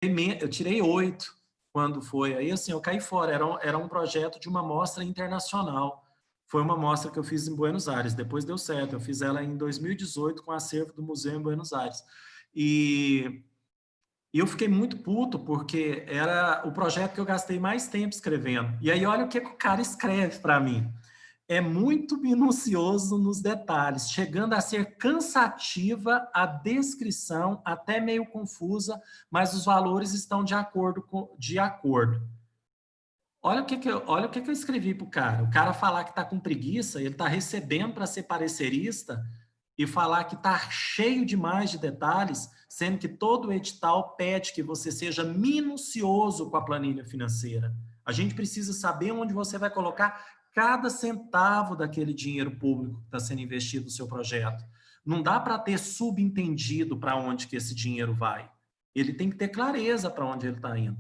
Eu tirei 8 quando foi. Aí, assim, eu caí fora. Era um projeto de uma mostra internacional. Foi uma mostra que eu fiz em Buenos Aires. Depois deu certo. Eu fiz ela em 2018 com o acervo do museu em Buenos Aires. E eu fiquei muito puto, porque era o projeto que eu gastei mais tempo escrevendo. E aí, olha o que o cara escreve para mim. É muito minucioso nos detalhes, chegando a ser cansativa a descrição, até meio confusa, mas os valores estão de acordo de acordo. Olha o que eu escrevi para o cara. O cara falar que está com preguiça, ele está recebendo para ser parecerista, e falar que está cheio demais de detalhes, sendo que todo o edital pede que você seja minucioso com a planilha financeira. A gente precisa saber onde você vai colocar cada centavo daquele dinheiro público que está sendo investido no seu projeto. Não dá para ter subentendido para onde que esse dinheiro vai. Ele tem que ter clareza para onde ele está indo.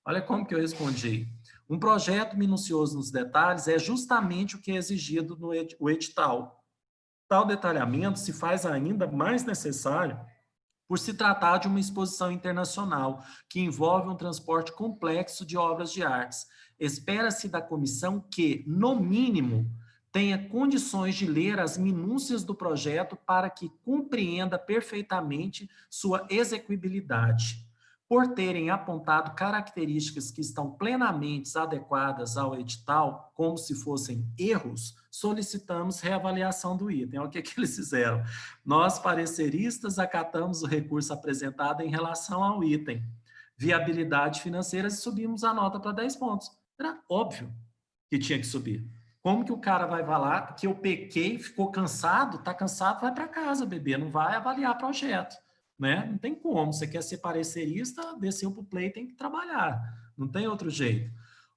Olha como que eu respondi. Um projeto minucioso nos detalhes é justamente o que é exigido no edital. Tal detalhamento se faz ainda mais necessário por se tratar de uma exposição internacional que envolve um transporte complexo de obras de artes. Espera-se da comissão que, no mínimo, tenha condições de ler as minúcias do projeto para que compreenda perfeitamente sua execuibilidade. por terem apontado características que estão plenamente adequadas ao edital, como se fossem erros, solicitamos reavaliação do item. Olha o que eles fizeram. Nós, pareceristas, acatamos o recurso apresentado em relação ao item viabilidade financeira e subimos a nota para 10 pontos. Era óbvio que tinha que subir. Como que o cara vai falar que eu pequei, ficou cansado, está cansado, vai para casa, bebê, não vai avaliar projeto. Né? Não tem como. Você quer ser parecerista, desceu para o play, tem que trabalhar. Não tem outro jeito.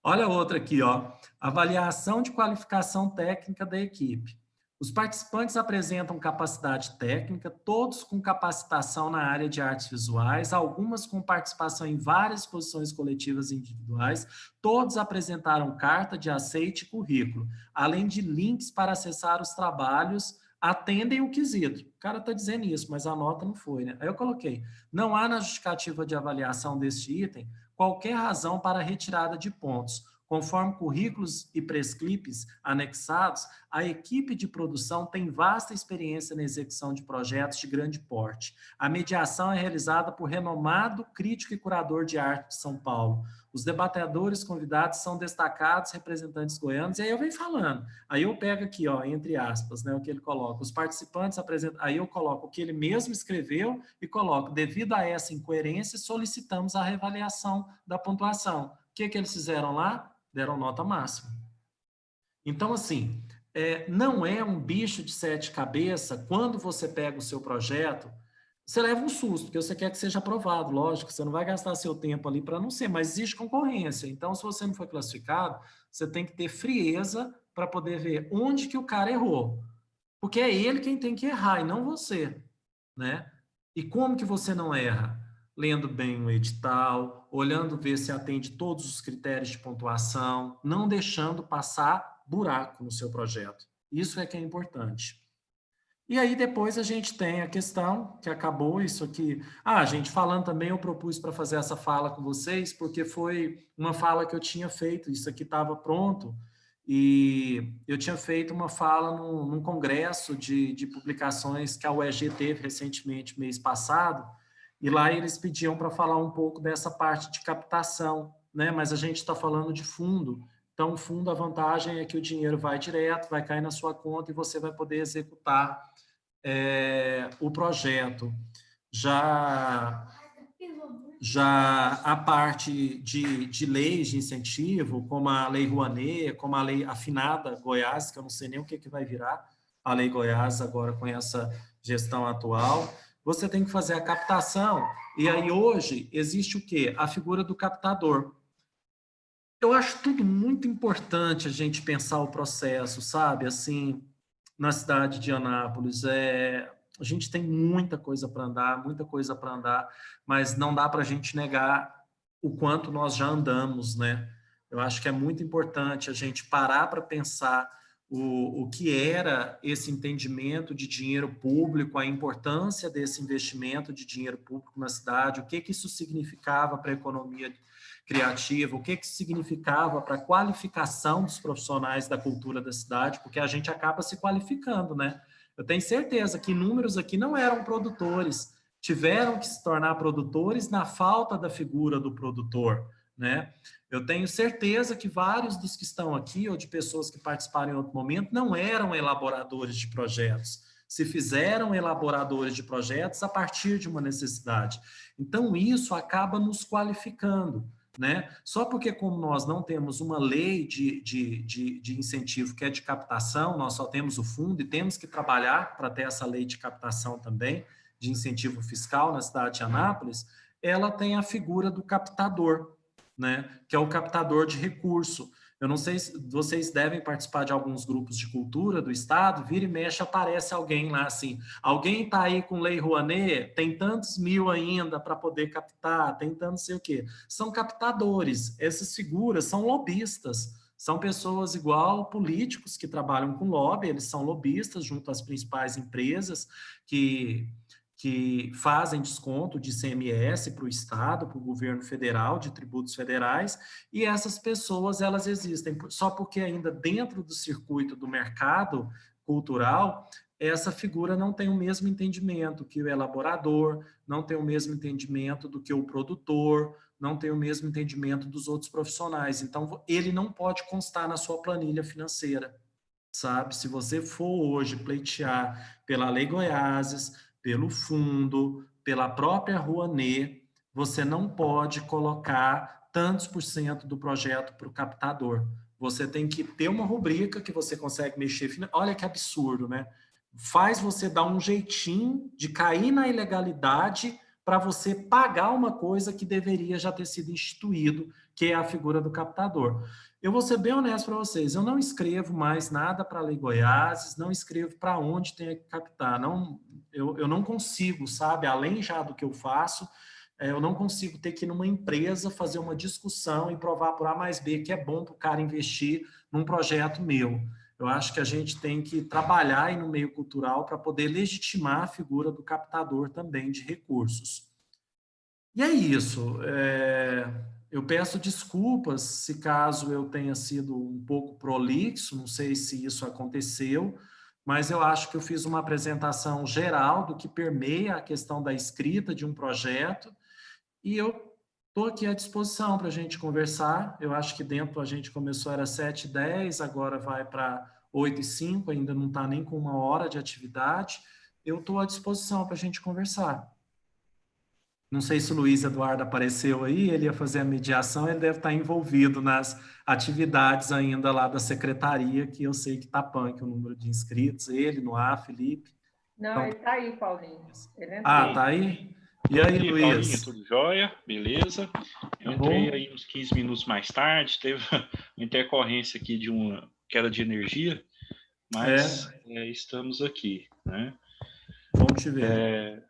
Olha outra aqui, ó. Avaliação de qualificação técnica da equipe. Os participantes apresentam capacidade técnica, todos com capacitação na área de artes visuais, algumas com participação em várias exposições coletivas e individuais, todos apresentaram carta de aceite e currículo, além de links para acessar os trabalhos, atendem o quesito. O cara está dizendo isso, mas a nota não foi, né? Aí eu coloquei, não há na justificativa de avaliação deste item qualquer razão para retirada de pontos. Conforme currículos e prescripts anexados, a equipe de produção tem vasta experiência na execução de projetos de grande porte. A mediação é realizada por renomado crítico e curador de arte de São Paulo. Os debatedores convidados são destacados representantes goianos, e aí eu venho falando. Aí eu pego aqui, ó, entre aspas, né, o que ele coloca. Os participantes apresentam, aí eu coloco o que ele mesmo escreveu e coloco, devido a essa incoerência, solicitamos a reavaliação da pontuação. O que eles fizeram lá? Deram nota máxima. Então, assim, não é um bicho de 7 cabeças. Quando você pega o seu projeto, você leva um susto, porque você quer que seja aprovado, lógico, você não vai gastar seu tempo ali para não ser, mas existe concorrência. Então, se você não foi classificado, você tem que ter frieza para poder ver onde que o cara errou. Porque é ele quem tem que errar, e não você, né? E como que você não erra? Lendo bem o edital, olhando ver se atende todos os critérios de pontuação, não deixando passar buraco no seu projeto. Isso é que é importante. E aí depois a gente tem a questão, que acabou isso aqui. Gente, falando também, eu propus para fazer essa fala com vocês, porque foi uma fala que eu tinha feito, isso aqui estava pronto, e eu tinha feito uma fala num congresso de publicações que a UEG teve recentemente, mês passado, e lá eles pediam para falar um pouco dessa parte de captação, né? Mas a gente está falando de fundo. Então, o fundo, a vantagem é que o dinheiro vai direto, vai cair na sua conta e você vai poder executar o projeto. Já a parte de leis de incentivo, como a Lei Rouanet, como a Lei Afinada Goiás, que eu não sei nem o que vai virar a Lei Goiás agora com essa gestão atual, você tem que fazer a captação. E aí, hoje, existe o quê? A figura do captador. Eu acho tudo muito importante a gente pensar o processo, sabe? Assim, na cidade de Anápolis, a gente tem muita coisa para andar, mas não dá para a gente negar o quanto nós já andamos, né? Eu acho que é muito importante a gente parar para pensar o que era esse entendimento de dinheiro público, a importância desse investimento de dinheiro público na cidade, o que isso significava para a economia criativa, o que isso significava para a qualificação dos profissionais da cultura da cidade, porque a gente acaba se qualificando, né? Eu tenho certeza que inúmeros aqui não eram produtores, tiveram que se tornar produtores na falta da figura do produtor, né? Eu tenho certeza que vários dos que estão aqui, ou de pessoas que participaram em outro momento, não eram elaboradores de projetos. Se fizeram elaboradores de projetos a partir de uma necessidade. Então, isso acaba nos qualificando, né? Só porque, como nós não temos uma lei de incentivo que é de captação, nós só temos o fundo e temos que trabalhar para ter essa lei de captação também, de incentivo fiscal na cidade de Anápolis, ela tem a figura do captador, né? Que é o captador de recurso. Eu não sei se vocês devem participar de alguns grupos de cultura do estado, vira e mexe, aparece alguém lá assim, alguém está aí com Lei Rouanet, tem tantos mil ainda para poder captar, tem tanto não sei o quê. São captadores, essas figuras são lobistas, são pessoas igual políticos que trabalham com lobby, eles são lobistas junto às principais empresas que fazem desconto de ICMS para o Estado, para o governo federal, de tributos federais, e essas pessoas, elas existem, só porque ainda dentro do circuito do mercado cultural, essa figura não tem o mesmo entendimento que o elaborador, não tem o mesmo entendimento do que o produtor, não tem o mesmo entendimento dos outros profissionais. Então, ele não pode constar na sua planilha financeira, sabe? Se você for hoje pleitear pela Lei Goiáses, pelo fundo, pela própria Rouanet, você não pode colocar tantos por cento do projeto para o captador. Você tem que ter uma rubrica que você consegue mexer. Olha que absurdo, né? Faz você dar um jeitinho de cair na ilegalidade para você pagar uma coisa que deveria já ter sido instituído, que é a figura do captador. Eu vou ser bem honesto para vocês, eu não escrevo mais nada para a Lei Goiás, não escrevo para onde tem que captar, não, eu não consigo, sabe, além já do que eu faço, eu não consigo ter que ir numa empresa fazer uma discussão e provar por A mais B que é bom para o cara investir num projeto meu. Eu acho que a gente tem que trabalhar aí no meio cultural para poder legitimar a figura do captador também de recursos. E é isso. Eu peço desculpas se caso eu tenha sido um pouco prolixo, não sei se isso aconteceu, mas eu acho que eu fiz uma apresentação geral do que permeia a questão da escrita de um projeto e eu estou aqui à disposição para a gente conversar. Eu acho que dentro a gente começou, era 7h10, agora vai para 8h05, ainda não está nem com 1 hora de atividade. Eu estou à disposição para a gente conversar. Não sei se o Luiz Eduardo apareceu aí, ele ia fazer a mediação, ele deve estar envolvido nas atividades ainda lá da secretaria, que eu sei que está punk o número de inscritos, ele, Noah, Felipe. Não, Então, ele está aí, Paulinho. Ele ah, tá aí? E aí, Paulinho, Luiz? tudo jóia? Beleza? Eu entrei aí uns 15 minutos mais tarde, teve uma intercorrência aqui de uma queda de energia, mas estamos aqui, né? Bom te ver.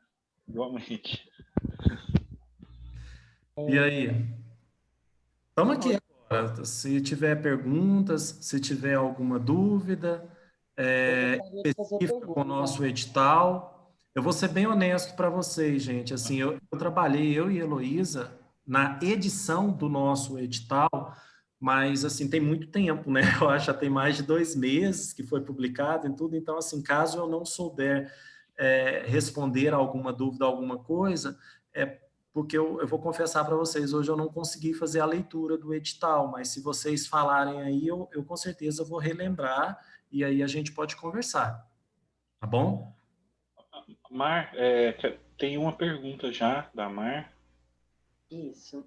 Igualmente. E aí? Estamos aqui agora. Se tiver perguntas, se tiver alguma dúvida específica com o nosso edital, eu vou ser bem honesto para vocês, gente. Assim, eu trabalhei, eu e a Heloísa, na edição do nosso edital, mas assim, tem muito tempo, né? Eu acho que já tem mais de 2 meses que foi publicado e tudo. Então, assim, caso eu não souber responder alguma dúvida, alguma coisa, porque eu vou confessar para vocês, hoje eu não consegui fazer a leitura do edital, mas se vocês falarem aí, eu com certeza vou relembrar e aí a gente pode conversar. Tá bom? Mar, tem uma pergunta já da Mar. Isso.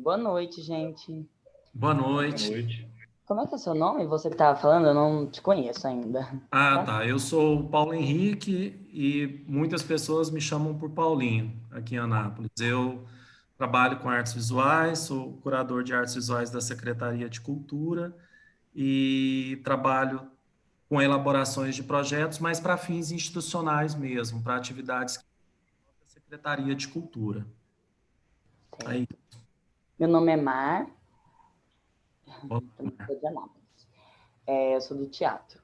Boa noite, gente. Boa noite. Boa noite. Como é que é o seu nome? Você que estava falando, eu não te conheço ainda. Ah, tá. Eu sou o Paulo Henrique e muitas pessoas me chamam por Paulinho, aqui em Anápolis. Eu trabalho com artes visuais, sou curador de artes visuais da Secretaria de Cultura e trabalho com elaborações de projetos, mas para fins institucionais mesmo, para atividades da Secretaria de Cultura. Aí. Meu nome é Mar. Olá. Eu sou de Anápolis. Eu sou do teatro.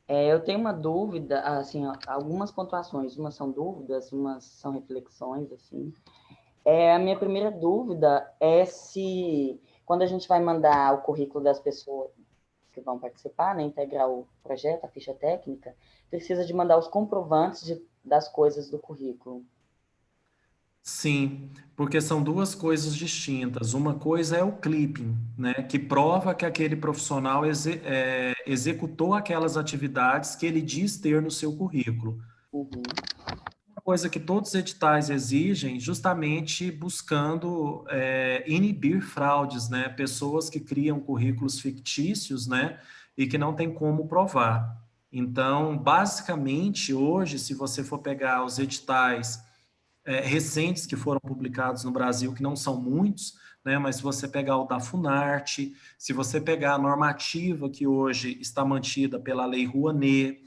Eu tenho uma dúvida, assim, algumas pontuações, umas são dúvidas, umas são reflexões, assim. A minha primeira dúvida é se, quando a gente vai mandar o currículo das pessoas que vão participar, né, integrar o projeto, a ficha técnica, precisa de mandar os comprovantes das coisas do currículo. Sim, porque são duas coisas distintas. Uma coisa é o clipping, né, que prova que aquele profissional executou aquelas atividades que ele diz ter no seu currículo. Uhum. Uma coisa que todos os editais exigem, justamente buscando inibir fraudes, né, pessoas que criam currículos fictícios, né, e que não tem como provar. Então, basicamente, hoje, se você for pegar os editais recentes que foram publicados no Brasil, que não são muitos, né, mas se você pegar o da Funarte, se você pegar a normativa que hoje está mantida pela Lei Rouanet,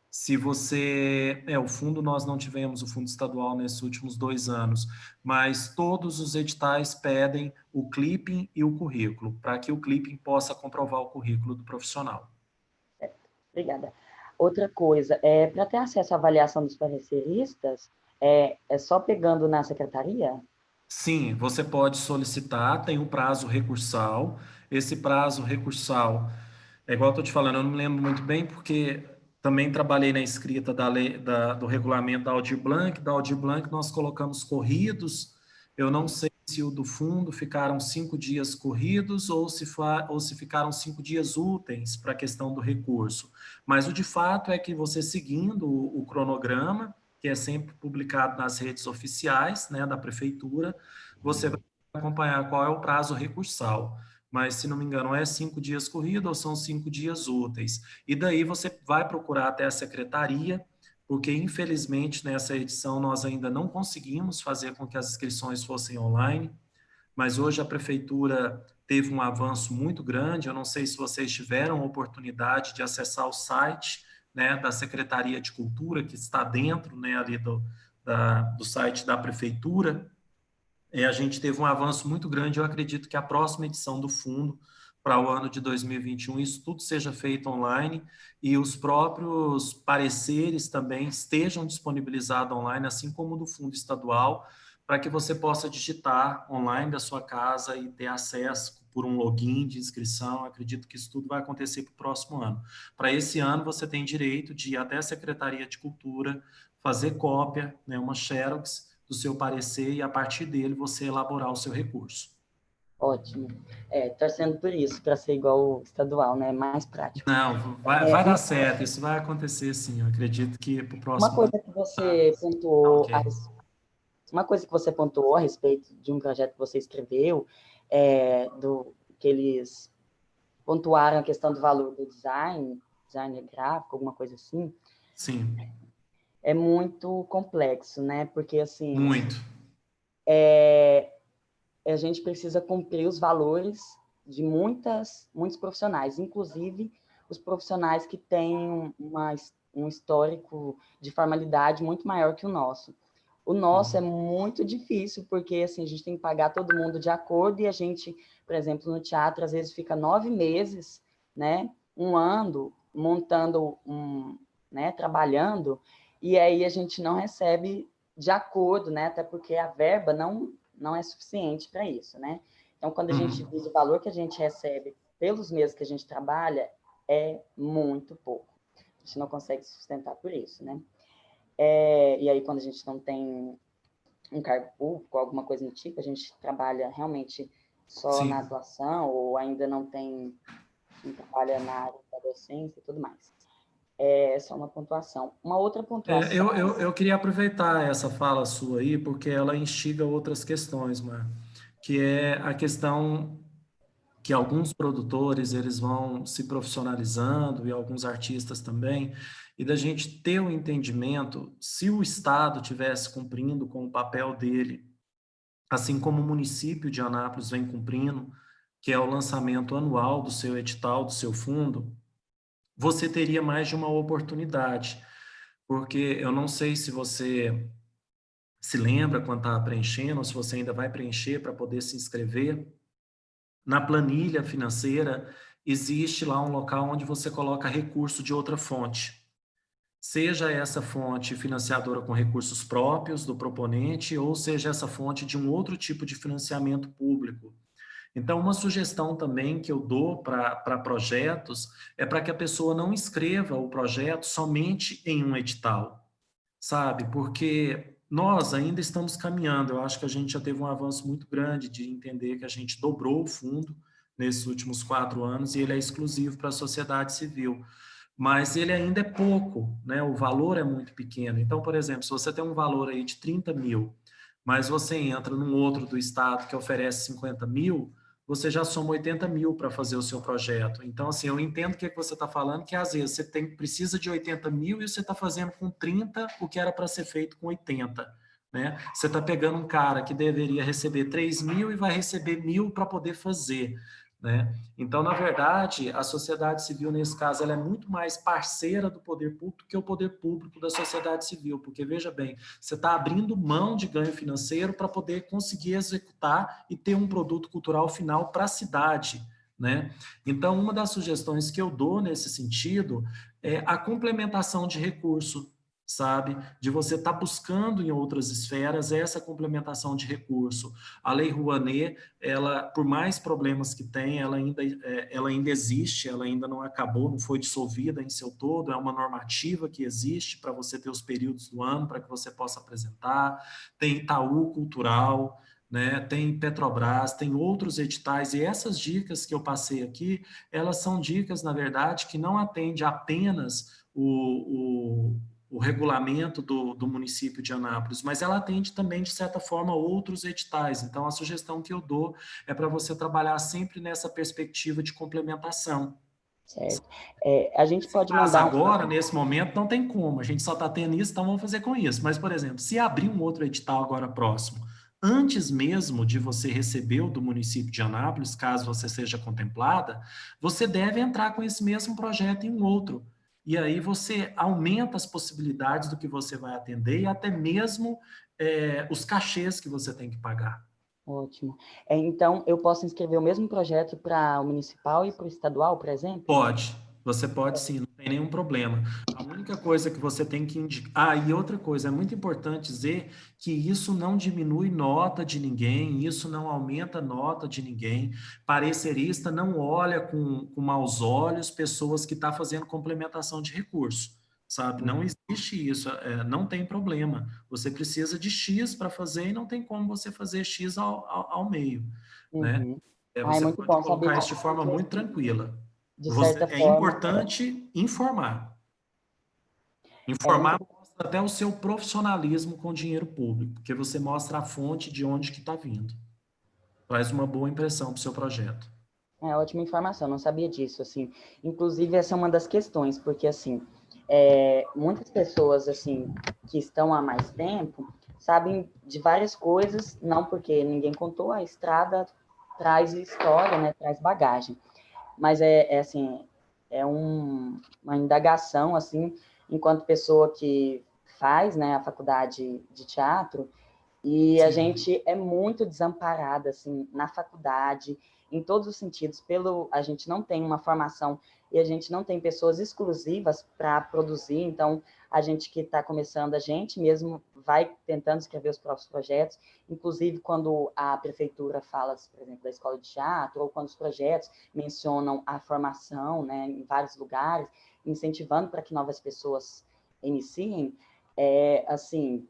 se você... o fundo, nós não tivemos o fundo estadual nesses últimos 2 anos, mas todos os editais pedem o clipping e o currículo, para que o clipping possa comprovar o currículo do profissional. Obrigada. Outra coisa, para ter acesso à avaliação dos pareceristas, é só pegando na secretaria? Sim, você pode solicitar, tem um prazo recursal. Esse prazo recursal, é igual eu estou te falando, eu não me lembro muito bem, porque Também trabalhei na escrita da lei, do regulamento da Aldir Blanc. Da Aldir Blanc nós colocamos corridos. Eu não sei se o do fundo ficaram 5 dias corridos ou se ficaram 5 dias úteis para a questão do recurso. Mas o de fato é que você seguindo o cronograma, que é sempre publicado nas redes oficiais, né, da prefeitura, você vai acompanhar qual é o prazo recursal. Mas, se não me engano, é 5 dias corridos ou são 5 dias úteis. E daí você vai procurar até a secretaria, porque, infelizmente, nessa edição nós ainda não conseguimos fazer com que as inscrições fossem online, mas hoje a prefeitura teve um avanço muito grande. Eu não sei se vocês tiveram a oportunidade de acessar o site, né, da Secretaria de Cultura, que está dentro, né, ali do site da prefeitura. A gente teve um avanço muito grande. Eu acredito que a próxima edição do fundo, para o ano de 2021, isso tudo seja feito online e os próprios pareceres também estejam disponibilizados online, assim como do fundo estadual, para que você possa digitar online da sua casa e ter acesso por um login de inscrição. Eu acredito que isso tudo vai acontecer para o próximo ano. Para esse ano, você tem direito de ir até a Secretaria de Cultura, fazer cópia, né, uma xerox, do seu parecer, e a partir dele você elaborar o seu recurso. Ótimo. Torcendo por isso, para ser igual o estadual, né? Mais prático. Não, vai dar certo, isso vai acontecer sim. Eu acredito que para o próximo Uma coisa que você pontuou, okay. Uma coisa que você pontuou a respeito de um projeto que você escreveu, que eles pontuaram a questão do valor do design gráfico, alguma coisa assim. Sim. É muito complexo, né? Porque, assim... Muito. A gente precisa cumprir os valores de muitos profissionais, inclusive os profissionais que têm um histórico de formalidade muito maior que o nosso. O nosso é muito difícil, porque assim, a gente tem que pagar todo mundo de acordo, e a gente, por exemplo, no teatro, às vezes fica 9 meses, né? Um ano, montando né? Trabalhando, e aí a gente não recebe de acordo, né? Até porque a verba não é suficiente para isso, né? Então, quando a gente diz o valor que a gente recebe pelos meses que a gente trabalha, é muito pouco. A gente não consegue sustentar por isso, né? E aí, quando a gente não tem um cargo público, alguma coisa do tipo, a gente trabalha realmente só na atuação, ou ainda não trabalha na área da docência e tudo mais. Essa é uma pontuação. Uma outra pontuação... Eu queria aproveitar essa fala sua aí, porque ela instiga outras questões, Mar, que é a questão que alguns produtores eles vão se profissionalizando, e alguns artistas também, e da gente ter o entendimento, se o Estado tivesse cumprindo com o papel dele, assim como o município de Anápolis vem cumprindo, que é o lançamento anual do seu edital, do seu fundo, você teria mais de uma oportunidade, porque eu não sei se você se lembra quando estava preenchendo, ou se você ainda vai preencher para poder se inscrever. Na planilha financeira, existe lá um local onde você coloca recurso de outra fonte. Seja essa fonte financiadora com recursos próprios do proponente, ou seja essa fonte de um outro tipo de financiamento público. Então, uma sugestão também que eu dou para projetos é para que a pessoa não inscreva o projeto somente em um edital, sabe? Porque nós ainda estamos caminhando. Eu acho que a gente já teve um avanço muito grande de entender que a gente dobrou o fundo nesses últimos 4 anos, e ele é exclusivo para a sociedade civil. Mas ele ainda é pouco, né? O valor é muito pequeno. Então, por exemplo, se você tem um valor aí de 30 mil, mas você entra num outro do estado que oferece 50 mil, você já soma 80 mil para fazer o seu projeto. Então, assim, eu entendo o que você está falando, que às vezes você precisa de 80 mil e você está fazendo com 30 o que era para ser feito com 80. Né? Você está pegando um cara que deveria receber 3 mil e vai receber 1.000 para poder fazer. Né? Então, na verdade, a sociedade civil, nesse caso, ela é muito mais parceira do poder público que o poder público da sociedade civil, porque, veja bem, você está abrindo mão de ganho financeiro para poder conseguir executar e ter um produto cultural final para a cidade. Né? Então, uma das sugestões que eu dou nesse sentido é a complementação de recurso, sabe? De você estar buscando em outras esferas essa complementação de recurso. A Lei Rouanet, ela, por mais problemas que tem, ela ainda existe, ela ainda não acabou, não foi dissolvida em seu todo, é uma normativa que existe para você ter os períodos do ano, para que você possa apresentar. Tem Itaú Cultural, né? Tem Petrobras, tem outros editais, e essas dicas que eu passei aqui, elas são dicas, na verdade, que não atendem apenas o regulamento do município de Anápolis, mas ela atende também, de certa forma, outros editais. Então, a sugestão que eu dou é para você trabalhar sempre nessa perspectiva de complementação. Certo. A gente pode Mas mandar agora, nesse momento, não tem como. A gente só está tendo isso, então vamos fazer com isso. Mas, por exemplo, se abrir um outro edital agora próximo, antes mesmo de você receber o do município de Anápolis, caso você seja contemplada, você deve entrar com esse mesmo projeto em um outro. E aí você aumenta as possibilidades do que você vai atender e até mesmo os cachês que você tem que pagar. Ótimo. Então, eu posso inscrever o mesmo projeto para o municipal e para o estadual, por exemplo? Pode, você pode sim, não tem nenhum problema. A única coisa que você tem que indicar. Ah, e outra coisa, é muito importante dizer que isso não diminui nota de ninguém, isso não aumenta nota de ninguém. Parecerista não olha com maus olhos pessoas que estão fazendo complementação de recurso, sabe? Não existe isso, não tem problema. Você precisa de X para fazer e não tem como você fazer X ao meio, né? Uhum. É Você muito pode bom saber colocar isso disso, de forma porque, muito assim, tranquila. de certa É forma, importante informar. é muito Informar mostra até o seu profissionalismo com dinheiro público, porque você mostra a fonte de onde que está vindo. Traz uma boa impressão para o seu projeto. ótima informação, não sabia disso, assim. Inclusive, essa é uma das questões, porque, assim, muitas pessoas, assim, que estão há mais tempo, sabem de várias coisas, não porque ninguém contou, a estrada traz história, né, traz bagagem. Mas assim, uma indagação, assim, enquanto pessoa que faz, né, a faculdade de teatro, e a Sim. gente é muito desamparada, assim, na faculdade, em todos os sentidos, a gente não tem uma formação e a gente não tem pessoas exclusivas para produzir, então a gente que está começando, a gente mesmo vai tentando escrever os próprios projetos, inclusive quando a prefeitura fala, por exemplo, da escola de teatro, ou quando os projetos mencionam a formação, né, em vários lugares, incentivando para que novas pessoas iniciem, assim,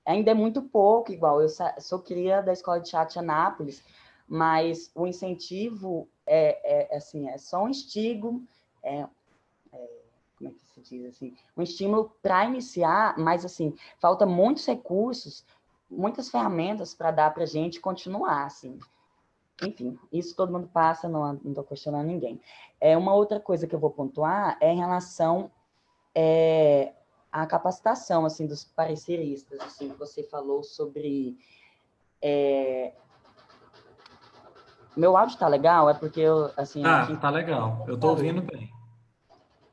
ainda é muito pouco, igual eu sou cria da Escola de Teatro de Anápolis, mas o incentivo assim, é só um estímulo, como é que se diz assim, um estímulo para iniciar, mas assim, falta muitos recursos, muitas ferramentas para dar para a gente continuar, assim. Enfim, isso todo mundo passa, não estou questionando ninguém. Uma outra coisa que eu vou pontuar é em relação a capacitação, assim, dos pareceristas, assim, que você falou sobre... Meu áudio tá legal? É porque eu, assim, aqui... Tá legal. Eu estou ouvindo bem.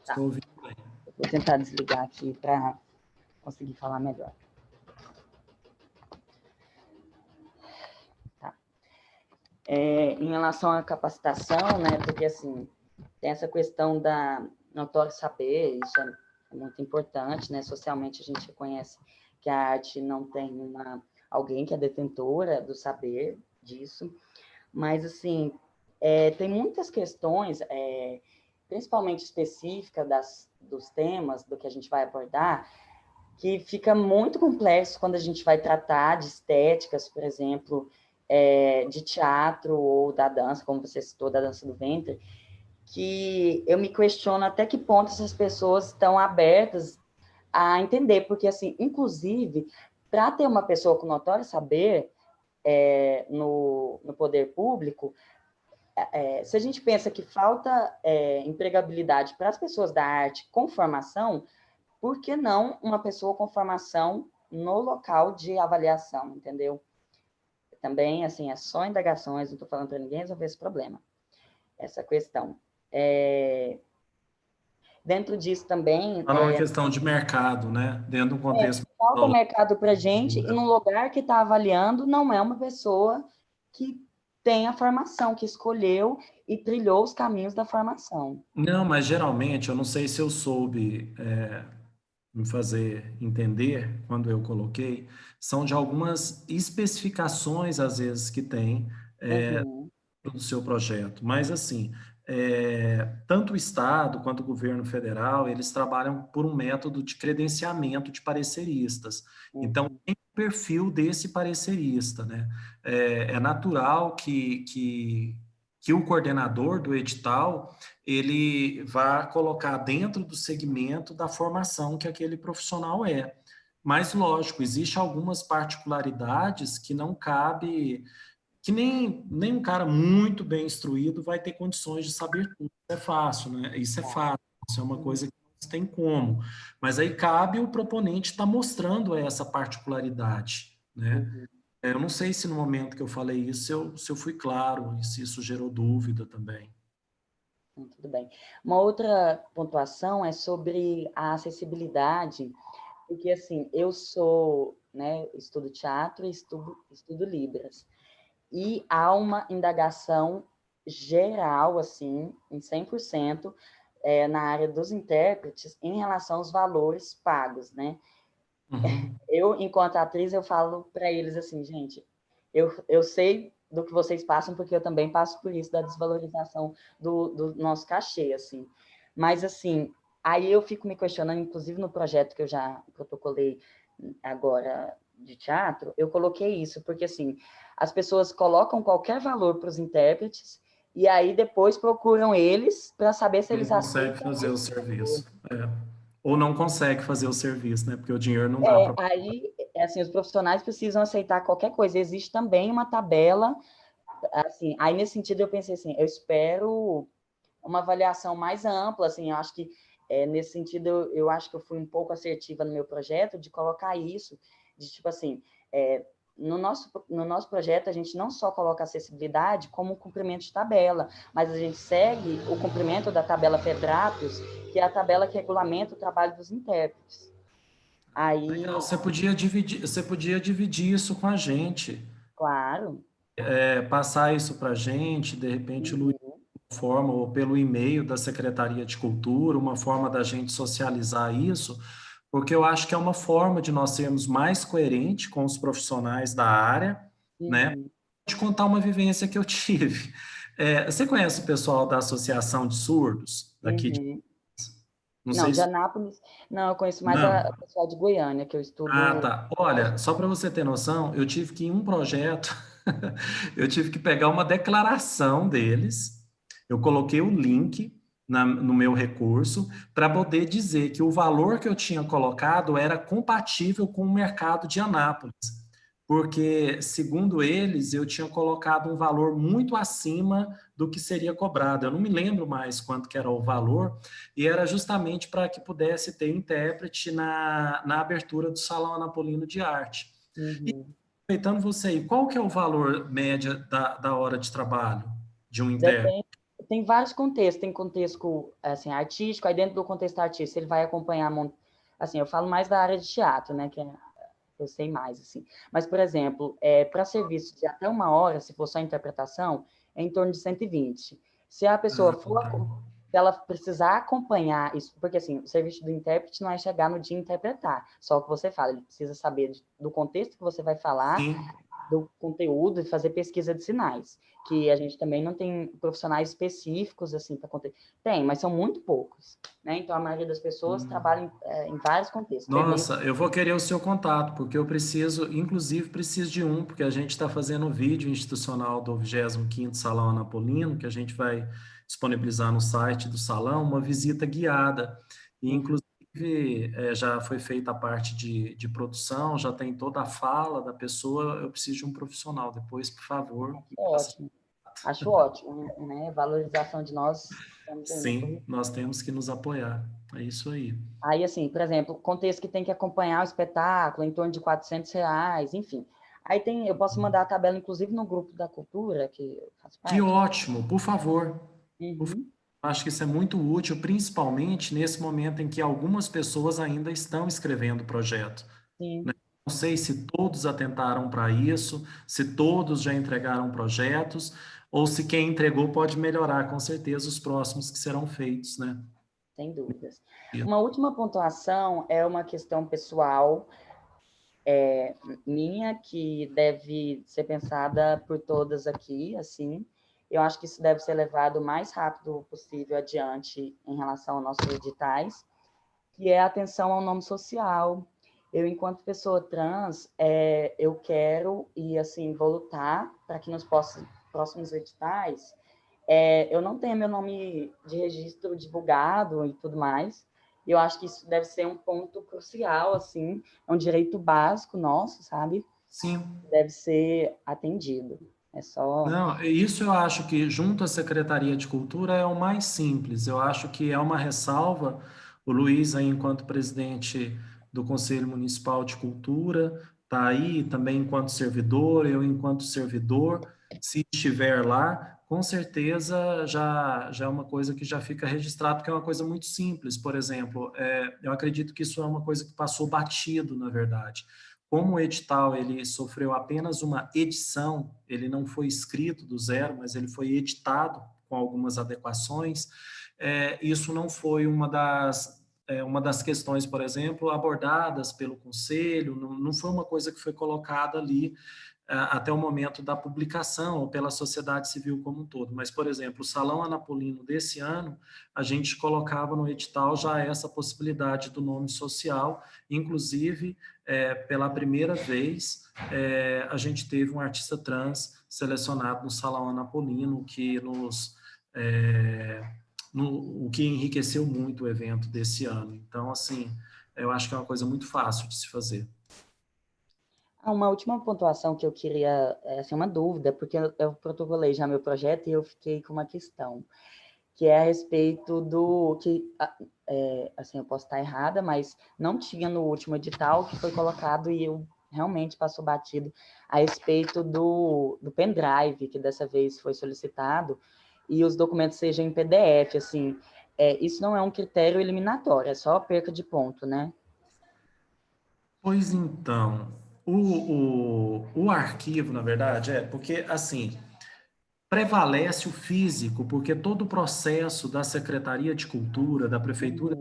Tá. Estou ouvindo bem. Vou tentar desligar aqui para conseguir falar melhor. Tá. Em relação à capacitação, né, porque, assim, tem essa questão da notório saber, isso é muito importante, né, socialmente a gente reconhece que a arte não tem alguém que é detentora do saber disso, mas, assim, tem muitas questões, principalmente específicas dos temas, do que a gente vai abordar, que fica muito complexo quando a gente vai tratar de estéticas, por exemplo, de teatro ou da dança, como você citou, da dança do ventre, que eu me questiono até que ponto essas pessoas estão abertas a entender, porque, assim, inclusive, para ter uma pessoa com notório saber no poder público, se a gente pensa que falta empregabilidade para as pessoas da arte com formação, por que não uma pessoa com formação no local de avaliação, entendeu? Também, assim, é só indagações, não estou falando para ninguém resolver esse problema, essa questão. Dentro disso também... Para uma questão de mercado, né? Dentro de um contexto... falta mercado para a gente, e no lugar que está avaliando não é uma pessoa que tem a formação, que escolheu e trilhou os caminhos da formação. Não, mas geralmente, eu não sei se eu soube me fazer entender, quando eu coloquei, são de algumas especificações, às vezes, que tem Uhum. do seu projeto. Mas, assim, tanto o Estado quanto o governo federal, eles trabalham por um método de credenciamento de pareceristas. Então, Uhum. tem o perfil desse parecerista, né? É natural que o coordenador do edital, ele vá colocar dentro do segmento da formação que aquele profissional é. Mas, lógico, existe algumas particularidades que não cabe, que nem um cara muito bem instruído vai ter condições de saber tudo. Isso é fácil, né? Isso é Tá. fácil, isso é uma Uhum. coisa que não tem como. Mas aí cabe o proponente estar mostrando essa particularidade, né? Uhum. Eu não sei se no momento que eu falei isso, se eu fui claro e se isso gerou dúvida também. Tudo bem. Uma outra pontuação é sobre a acessibilidade, porque assim, eu sou, né, estudo teatro e estudo Libras. E há uma indagação geral, assim, em 100%, na área dos intérpretes, em relação aos valores pagos, né? Uhum. Eu, enquanto atriz, eu falo para eles assim, gente, eu sei do que vocês passam, porque eu também passo por isso, da desvalorização do nosso cachê, assim. Mas, assim, aí eu fico me questionando, inclusive no projeto que eu já protocolei agora de teatro, eu coloquei isso, porque, assim, as pessoas colocam qualquer valor para os intérpretes e aí depois procuram eles para saber se Não eles consegue aceitam fazer o esse valor. serviço. Ou não consegue fazer o serviço, né? Porque o dinheiro não dá para. Aí, assim, os profissionais precisam aceitar qualquer coisa. Existe também uma tabela, assim, aí nesse sentido eu pensei assim, eu espero uma avaliação mais ampla, assim, eu acho que nesse sentido eu acho que eu fui um pouco assertiva no meu projeto de colocar isso, de tipo assim, no nosso projeto a gente não só coloca acessibilidade como cumprimento de tabela, mas a gente segue o cumprimento da tabela FEDRAPIOS, que é a tabela que regulamenta o trabalho dos intérpretes. Aí, Legal, você podia dividir isso com a gente, claro. passar isso para a gente, de repente, Luiz, Uhum. uma forma, ou pelo e-mail da Secretaria de Cultura, uma forma da gente socializar isso, porque eu acho que é uma forma de nós sermos mais coerentes com os profissionais da área, né? Uhum. Vou te contar uma vivência que eu tive. Você conhece o pessoal da Associação de Surdos daqui de... Uhum. Não Não, sei de se... Anápolis, não, eu conheço mais a Não. pessoal de Goiânia, que eu Ah, estudo. tá. Olha, só para você ter noção, eu tive que ir em um projeto, eu tive que pegar uma declaração deles, eu coloquei o link no meu recurso para poder dizer que o valor que eu tinha colocado era compatível com o mercado de Anápolis, porque, segundo eles, eu tinha colocado um valor muito acima do que seria cobrado. Eu não me lembro mais quanto que era o valor, e era justamente para que pudesse ter intérprete na abertura do Salão Anapolino de Arte. E, Uhum. aproveitando você aí, qual que é o valor média da hora de trabalho de um intérprete? Depende, tem vários contextos, tem contexto assim, artístico, aí dentro do contexto artístico ele vai acompanhar, assim, eu falo mais da área de teatro, né, que eu sei mais, assim. Mas, por exemplo, para serviço de até 1 hora, se for só interpretação, é em torno de 120. Se a pessoa Ah, for, tá. se ela precisar acompanhar isso, porque assim, o serviço do intérprete não é chegar no dia e interpretar, só o que você fala, ele precisa saber do contexto que você vai falar, Sim. do conteúdo e fazer pesquisa de sinais, que a gente também não tem profissionais específicos assim para conteúdo. Tem, mas são muito poucos, né? Então a maioria das pessoas trabalha em vários contextos. Permite. Nossa, eu vou querer o seu contato, porque eu preciso, inclusive preciso de um, porque a gente está fazendo o vídeo institucional do 25º Salão Anapolino, que a gente vai disponibilizar no site do salão, uma visita guiada. E, inclusive, já foi feita a parte de produção, já tem toda a fala da pessoa, eu preciso de um profissional. Depois, por favor, me faça. Ótimo. Acho ótimo, né? Valorização de nós. Estamos aí no Sim, nós temos que nos apoiar. É isso aí. Aí, assim, por exemplo, contexto que tem que acompanhar o espetáculo, em torno de R$ 400, enfim. Aí tem, eu posso mandar a tabela, inclusive, no grupo da cultura, que eu faço Que parte. ótimo, por favor. Uhum. Acho que isso é muito útil, principalmente nesse momento em que algumas pessoas ainda estão escrevendo o projeto. Sim. Né? Não sei se todos atentaram para isso, se todos já entregaram projetos, ou se quem entregou pode melhorar, com certeza, os próximos que serão feitos, né? sem dúvidas. Uma última pontuação é uma questão pessoal, minha, que deve ser pensada por todas aqui, assim. Eu acho que isso deve ser levado o mais rápido possível adiante em relação aos nossos editais, que é a atenção ao nome social. Eu, enquanto pessoa trans, eu quero e, assim, vou lutar para que nos próximos editais eu não tenha meu nome de registro divulgado e tudo mais. E eu acho que isso deve ser um ponto crucial, assim, é um direito básico nosso, sabe? Sim. Deve ser atendido. É só... Não, isso eu acho que, junto à Secretaria de Cultura, é o mais simples. Eu acho que é uma ressalva, o Luiz, aí, enquanto presidente do Conselho Municipal de Cultura, está aí também enquanto servidor, eu enquanto servidor, se estiver lá, com certeza já é uma coisa que já fica registrado, porque é uma coisa muito simples. Por exemplo, eu acredito que isso é uma coisa que passou batido, na verdade. Como o edital ele sofreu apenas uma edição, ele não foi escrito do zero, mas ele foi editado com algumas adequações, isso não foi uma das questões, por exemplo, abordadas pelo Conselho, não foi uma coisa que foi colocada ali até o momento da publicação, ou pela sociedade civil como um todo. Mas, por exemplo, o Salão Anapolino desse ano, a gente colocava no edital já essa possibilidade do nome social, inclusive, pela primeira vez, a gente teve um artista trans selecionado no Salão Anapolino, que o que enriqueceu muito o evento desse ano. Então, assim, eu acho que é uma coisa muito fácil de se fazer. Uma última pontuação que eu queria, assim, uma dúvida, porque eu protocolei já meu projeto e eu fiquei com uma questão, que é a respeito do que, assim, eu posso estar errada, mas não tinha no último edital que foi colocado e eu realmente passou batido a respeito do pendrive, que dessa vez foi solicitado, e os documentos sejam em PDF, assim, isso não é um critério eliminatório, é só perca de ponto, né? Pois então, o arquivo, na verdade, porque, assim, prevalece o físico, porque todo o processo da Secretaria de Cultura, da Prefeitura,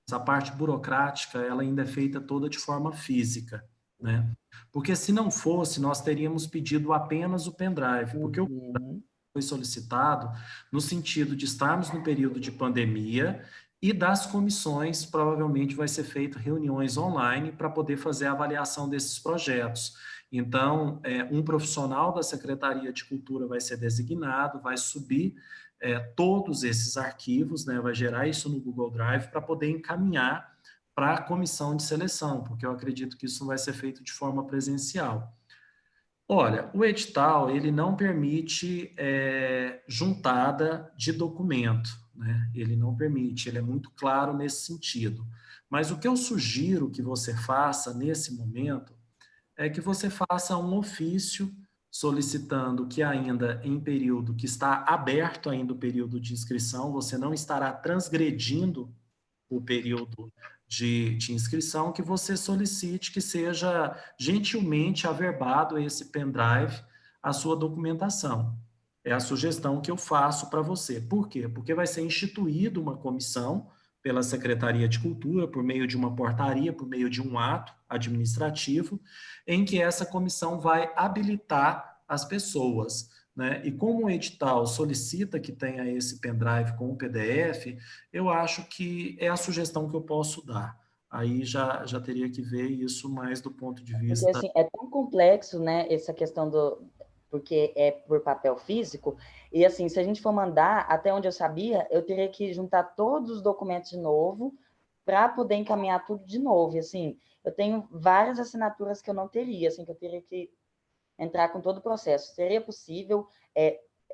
essa parte burocrática, ela ainda é feita toda de forma física, né? Porque se não fosse, nós teríamos pedido apenas o pendrive, porque o foi solicitado no sentido de estarmos no período de pandemia e das comissões, provavelmente vai ser feito reuniões online para poder fazer a avaliação desses projetos. Então, um profissional da Secretaria de Cultura vai ser designado, vai subir todos esses arquivos, né, vai gerar isso no Google Drive para poder encaminhar para a comissão de seleção, porque eu acredito que isso não vai ser feito de forma presencial. Olha, o edital, ele não permite juntada de documento, né? Ele não permite, ele é muito claro nesse sentido. Mas o que eu sugiro que você faça nesse momento é que você faça um ofício solicitando que ainda em período que está aberto ainda o período de inscrição, você não estará transgredindo o período de inscrição, que você solicite que seja gentilmente averbado esse pendrive a sua documentação. É a sugestão que eu faço para você. Por quê? Porque vai ser instituída uma comissão pela Secretaria de Cultura, por meio de uma portaria, por meio de um ato administrativo, em que essa comissão vai habilitar as pessoas, né? E como o edital solicita que tenha esse pendrive com o PDF, eu acho que é a sugestão que eu posso dar. Aí já teria que ver isso mais do ponto de Porque, vista... assim, é tão complexo, né, essa questão porque é por papel físico, e, assim, se a gente for mandar, até onde eu sabia, eu teria que juntar todos os documentos de novo para poder encaminhar tudo de novo. E, assim, eu tenho várias assinaturas que eu não teria, assim, que eu teria que entrar com todo o processo. Seria possível,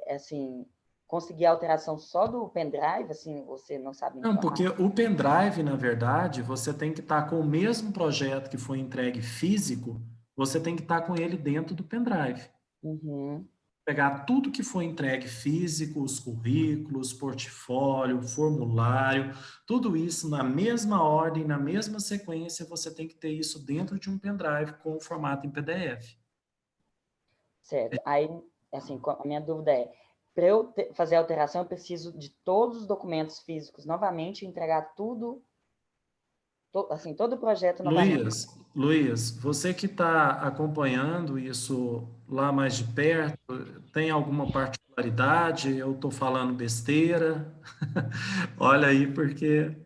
assim, conseguir a alteração só do pendrive, assim, você não sabe me Não, informar? porque o pendrive, na verdade, você tem que estar com o mesmo projeto que foi entregue físico, você tem que estar com ele dentro do pendrive. Uhum. Pegar tudo que foi entregue físico, os currículos, portfólio, formulário, tudo isso na mesma ordem, na mesma sequência, você tem que ter isso dentro de um pendrive com o formato em PDF. Certo. Aí, assim, a minha dúvida é, para eu fazer a alteração, eu preciso de todos os documentos físicos novamente, entregar tudo, assim, todo o projeto novamente. Luiz, você que está acompanhando isso lá mais de perto, tem alguma particularidade? Eu estou falando besteira? Olha aí, porque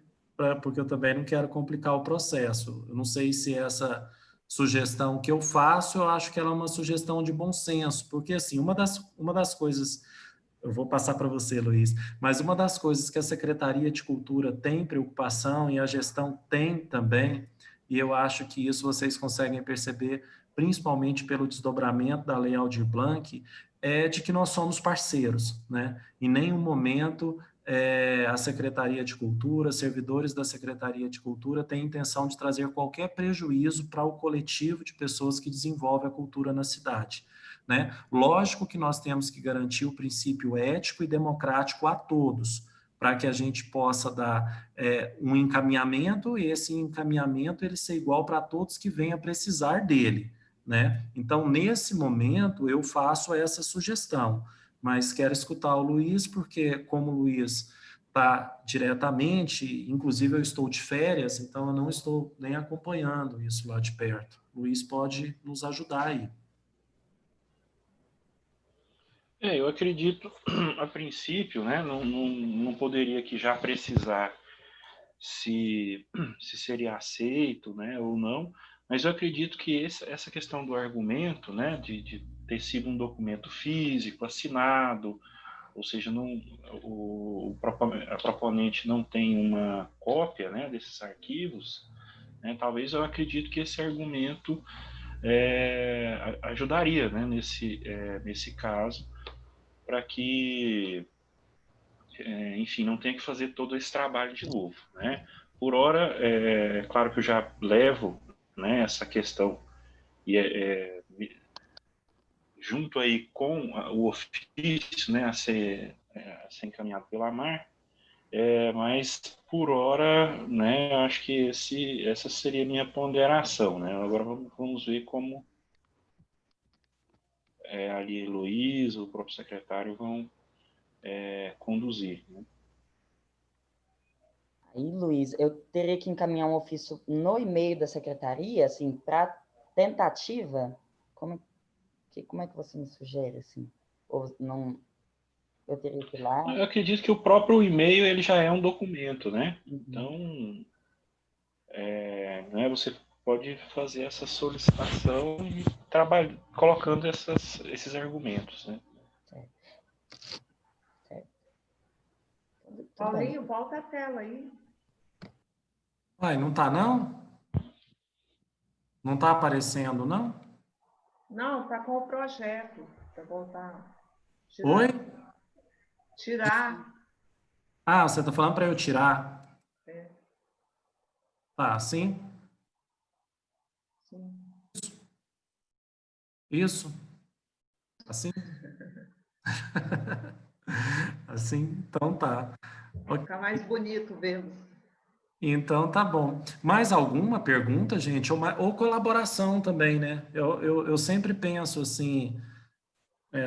eu também não quero complicar o processo. Eu não sei se essa sugestão que eu faço, eu acho que ela é uma sugestão de bom senso, porque assim, uma das coisas, eu vou passar para você, Luiz, mas uma das coisas que a Secretaria de Cultura tem preocupação e a gestão tem também, e eu acho que isso vocês conseguem perceber, principalmente pelo desdobramento da Lei Aldir Blanc, é de que nós somos parceiros, né? Em nenhum momento a Secretaria de Cultura, servidores da Secretaria de Cultura têm intenção de trazer qualquer prejuízo para o coletivo de pessoas que desenvolve a cultura na cidade, né? Lógico que nós temos que garantir o princípio ético e democrático a todos, para que a gente possa dar um encaminhamento, e esse encaminhamento ele ser igual para todos que venham precisar dele, né? Então, nesse momento, eu faço essa sugestão, mas quero escutar o Luiz, porque como o Luiz está diretamente, inclusive eu estou de férias, então eu não estou nem acompanhando isso lá de perto. O Luiz pode nos ajudar aí. Eu acredito, a princípio, né, não poderia aqui já precisar se seria aceito, né, ou não, mas eu acredito que essa questão do argumento, né, de ter sido um documento físico, assinado, ou seja, a proponente não tem uma cópia, né, desses arquivos, né, talvez eu acredito que esse argumento ajudaria, né, nesse caso, para que, enfim, não tenha que fazer todo esse trabalho de novo, né? Por hora, claro que eu já levo, né, essa questão e junto aí com o ofício, né, a ser encaminhado pela Mar, mas por hora, né, acho que essa seria a minha ponderação, né? Agora vamos ver como ali Luiz, o próprio secretário vão conduzir, né? Aí, Luiz, eu teria que encaminhar um ofício no e-mail da secretaria, assim, para tentativa? Como é que você me sugere, assim? Ou não, eu teria que ir lá? Eu acredito que o próprio e-mail ele já é um documento, né? Uhum. Então, né, você pode fazer essa solicitação e colocando esses argumentos, né? Certo. Certo. Tudo bem. Paulinho, volta a tela aí. Uai, não tá não? Não tá aparecendo, não? Não, tá com o projeto para voltar. Oi? Tirar. Ah, você tá falando para eu tirar? É, Tá, assim? sim. Isso? Assim? Assim? Então tá. Vai ficar mais bonito vê-los. Então tá bom. Mais alguma pergunta, gente? Ou colaboração também, né? Eu sempre penso assim,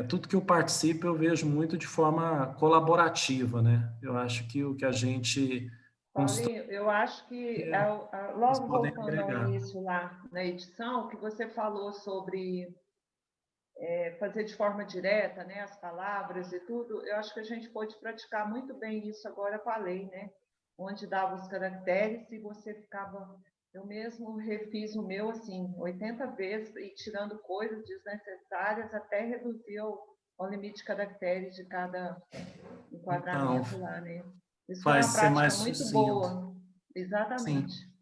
tudo que eu participo eu vejo muito de forma colaborativa, né? Eu acho que o que a gente constrói, Paulinho, eu acho que eles logo podem voltando ao agregar. início lá na edição, que você falou sobre fazer de forma direta, né, as palavras e tudo, eu acho que a gente pode praticar muito bem isso agora com a lei, né? Onde dava os caracteres e você ficava... Eu mesmo refiz o meu, assim, 80 vezes e tirando coisas desnecessárias até reduzir ao limite de caracteres de cada Então, enquadramento lá, né? Isso foi vai uma ser prática mais muito sucinto. boa, exatamente. Sim.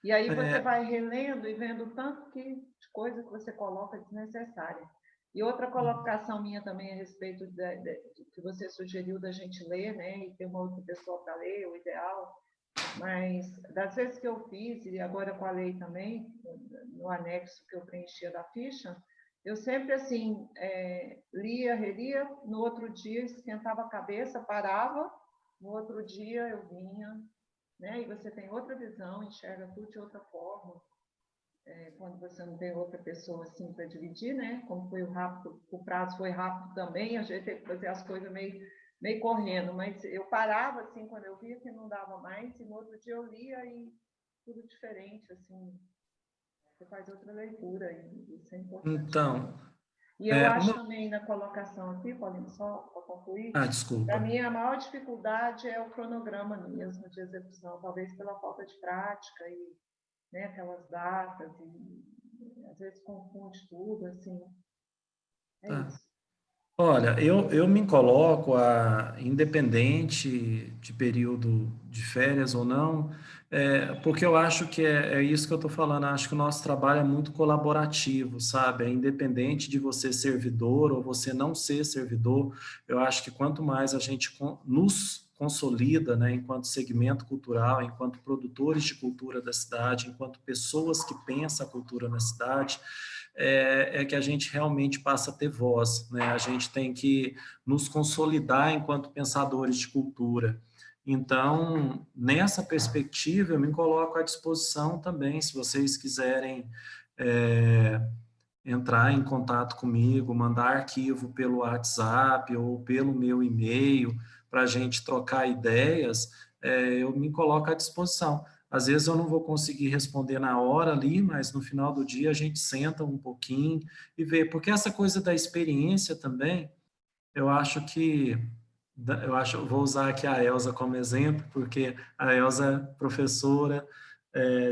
E aí você vai relendo e vendo o tanto de coisa que você coloca desnecessária. E outra colocação minha também a respeito que você sugeriu da gente ler, né, e ter uma outra pessoa para ler, o ideal, mas das vezes que eu fiz, e agora com a lei também, no anexo que eu preenchia da ficha, eu sempre, assim, lia, relia, no outro dia esquentava a cabeça, parava, no outro dia eu vinha, né, e você tem outra visão, enxerga tudo de outra forma. quando você não tem outra pessoa assim para dividir, né? Como foi o prazo foi rápido também, a gente teve que fazer as coisas meio correndo, mas eu parava assim quando eu via que não dava mais, e no outro dia eu lia e tudo diferente, assim, você faz outra leitura, e isso é importante. Então, e eu acho também na colocação aqui, Paulinho, só para concluir, desculpa. para mim a maior dificuldade é o cronograma mesmo de execução, talvez pela falta de prática e, né, aquelas datas, e às vezes confunde tudo, assim, isso. Olha, eu me coloco, independente de período de férias ou não, porque eu acho que é isso que eu estou falando, acho que o nosso trabalho é muito colaborativo, sabe? É independente de você ser servidor ou você não ser servidor, eu acho que quanto mais a gente nos consolida, né, enquanto segmento cultural, enquanto produtores de cultura da cidade, enquanto pessoas que pensam a cultura na cidade, que a gente realmente passa a ter voz, né? A gente tem que nos consolidar enquanto pensadores de cultura. Então, nessa perspectiva, eu me coloco à disposição também, se vocês quiserem entrar em contato comigo, mandar arquivo pelo WhatsApp ou pelo meu e-mail para a gente trocar ideias, eu me coloco à disposição. Às vezes eu não vou conseguir responder na hora ali, mas no final do dia a gente senta um pouquinho e vê, porque essa coisa da experiência também, eu acho que vou usar aqui a Elza como exemplo, porque a Elza, professora,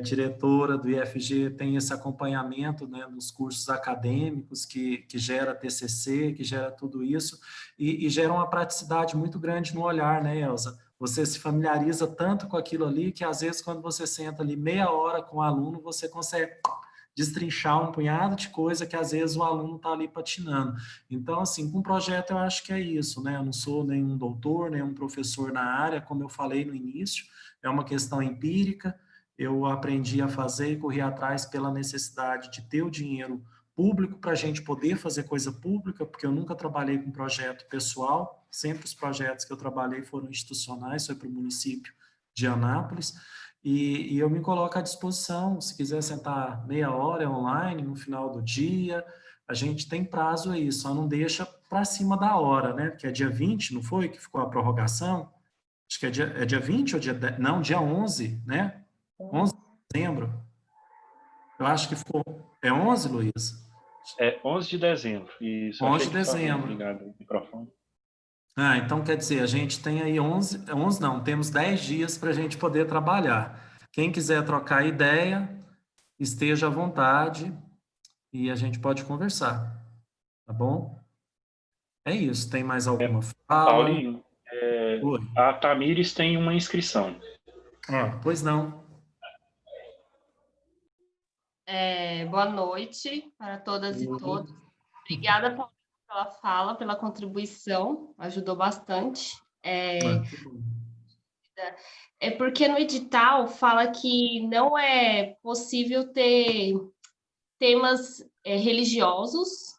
diretora do IFG, tem esse acompanhamento, né, nos cursos acadêmicos, que gera TCC, que gera tudo isso, e gera uma praticidade muito grande no olhar, né, Elza? Você se familiariza tanto com aquilo ali, que às vezes quando você senta ali meia hora com o aluno, você consegue destrinchar um punhado de coisa que às vezes o aluno está ali patinando. Então, assim, com o projeto eu acho que é isso, né? Eu não sou nenhum doutor, nenhum professor na área, como eu falei no início, é uma questão empírica, eu aprendi a fazer e corri atrás pela necessidade de ter o dinheiro público para a gente poder fazer coisa pública, porque eu nunca trabalhei com projeto pessoal, sempre os projetos que eu trabalhei foram institucionais, foi para o município de Anápolis, e eu me coloco à disposição, se quiser sentar meia hora online no final do dia, a gente tem prazo aí, só não deixa para cima da hora, né? Porque é dia 20, não foi? Que ficou a prorrogação? Acho que é dia 20 ou dia 10? Não, dia 11, né? 11 de dezembro. Eu acho que ficou... É 11, Luiz? É 11 de dezembro. Isso, 11 achei de que estava dezembro. ligado o microfone. Então quer dizer, a gente tem aí 11 não, temos 10 dias para a gente poder trabalhar. Quem quiser trocar ideia, esteja à vontade e a gente pode conversar, tá bom? É isso, tem mais alguma fala? Paulinho, a Tamires tem uma inscrição. Pois não. Boa noite para todas e todos. Obrigada, Paulinho, pela fala, pela contribuição, ajudou bastante. Porque no edital fala que não é possível ter temas religiosos,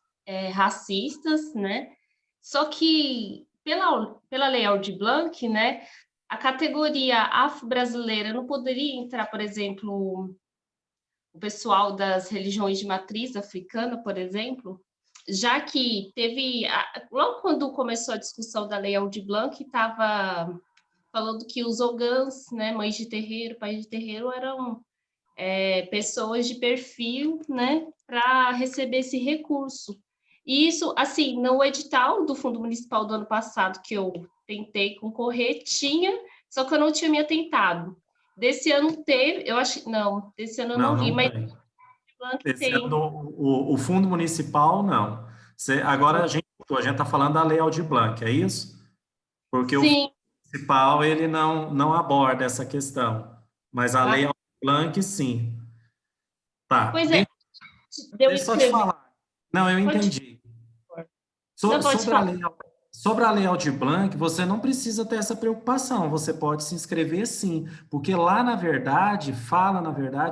racistas, né? Só que pela Lei Aldir Blanc, né, a categoria afro-brasileira não poderia entrar, por exemplo, o pessoal das religiões de matriz africana, por exemplo, já que logo quando começou a discussão da Lei Aldir Blanc, estava falando que os ogãs, né, mães de terreiro, pais de terreiro, eram pessoas de perfil, né, para receber esse recurso. E isso, assim, no edital do Fundo Municipal do ano passado, que eu tentei concorrer, tinha, só que eu não tinha me atentado. Desse ano teve, eu acho, não, desse ano eu não vi, mas esse ano, o Fundo Municipal, não. Agora a gente está falando da Lei Aldir Blanc, é isso? Porque Sim. O Fundo Municipal, ele não aborda essa questão, mas a Lei Aldir Blanc, sim. Tá. Pois deixa eu te falar. Não, eu entendi. Sobre a Lei Aldir Blanc, você não precisa ter essa preocupação, você pode se inscrever sim, porque lá, na verdade, fala,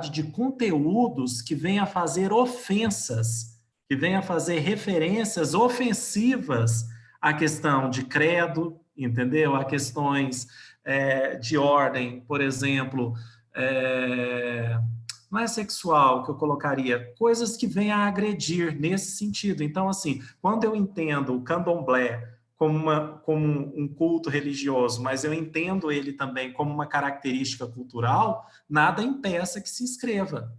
de conteúdos que vêm a fazer ofensas, que vêm a fazer referências ofensivas à questão de credo, entendeu? A questões de ordem, por exemplo, não é sexual que eu colocaria, coisas que venham a agredir nesse sentido. Então, assim, quando eu entendo o candomblé como um culto religioso, mas eu entendo ele também como uma característica cultural, nada impeça que se inscreva.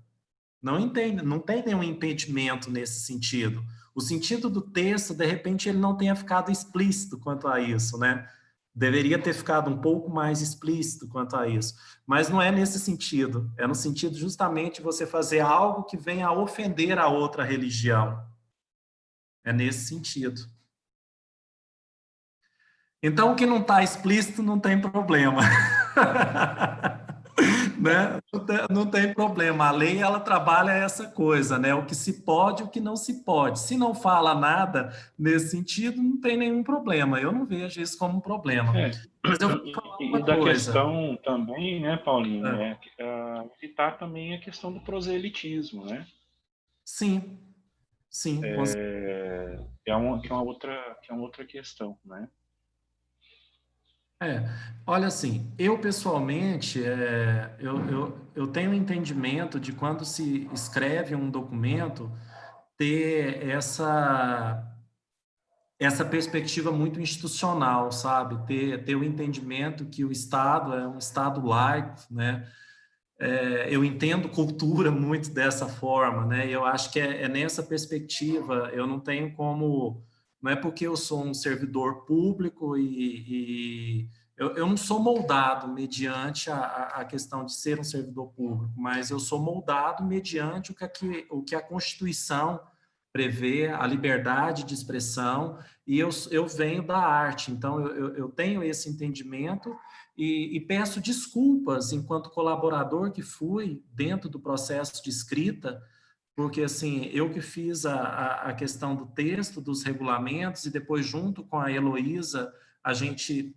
Não tem nenhum impedimento nesse sentido. O sentido do texto, de repente, ele não tenha ficado explícito quanto a isso, né? Deveria ter ficado um pouco mais explícito quanto a isso. Mas não é nesse sentido. É no sentido justamente você fazer algo que venha a ofender a outra religião. É nesse sentido. Então, o que não está explícito não tem problema. Né? Não tem problema. A lei, ela trabalha essa coisa, né? O que se pode, o que não se pode. Se não fala nada nesse sentido, não tem nenhum problema. Eu não vejo isso como um problema. Mas eu vou falar uma E da coisa. questão também, né, Paulinho, evitar também a questão do proselitismo, né? Sim, sim. Que é uma outra questão, né? Olha assim, eu pessoalmente, eu tenho um entendimento de quando se escreve um documento, ter essa perspectiva muito institucional, sabe? Ter o entendimento que o Estado é um Estado laico, né? Eu entendo cultura muito dessa forma, né? Eu acho que é nessa perspectiva, eu não tenho como... Não é porque eu sou um servidor público e eu não sou moldado mediante a questão de ser um servidor público, mas eu sou moldado mediante o que a Constituição prevê, a liberdade de expressão, e eu venho da arte, então eu tenho esse entendimento e peço desculpas enquanto colaborador que fui dentro do processo de escrita, porque assim, eu que fiz a questão do texto, dos regulamentos, e depois junto com a Heloísa, a gente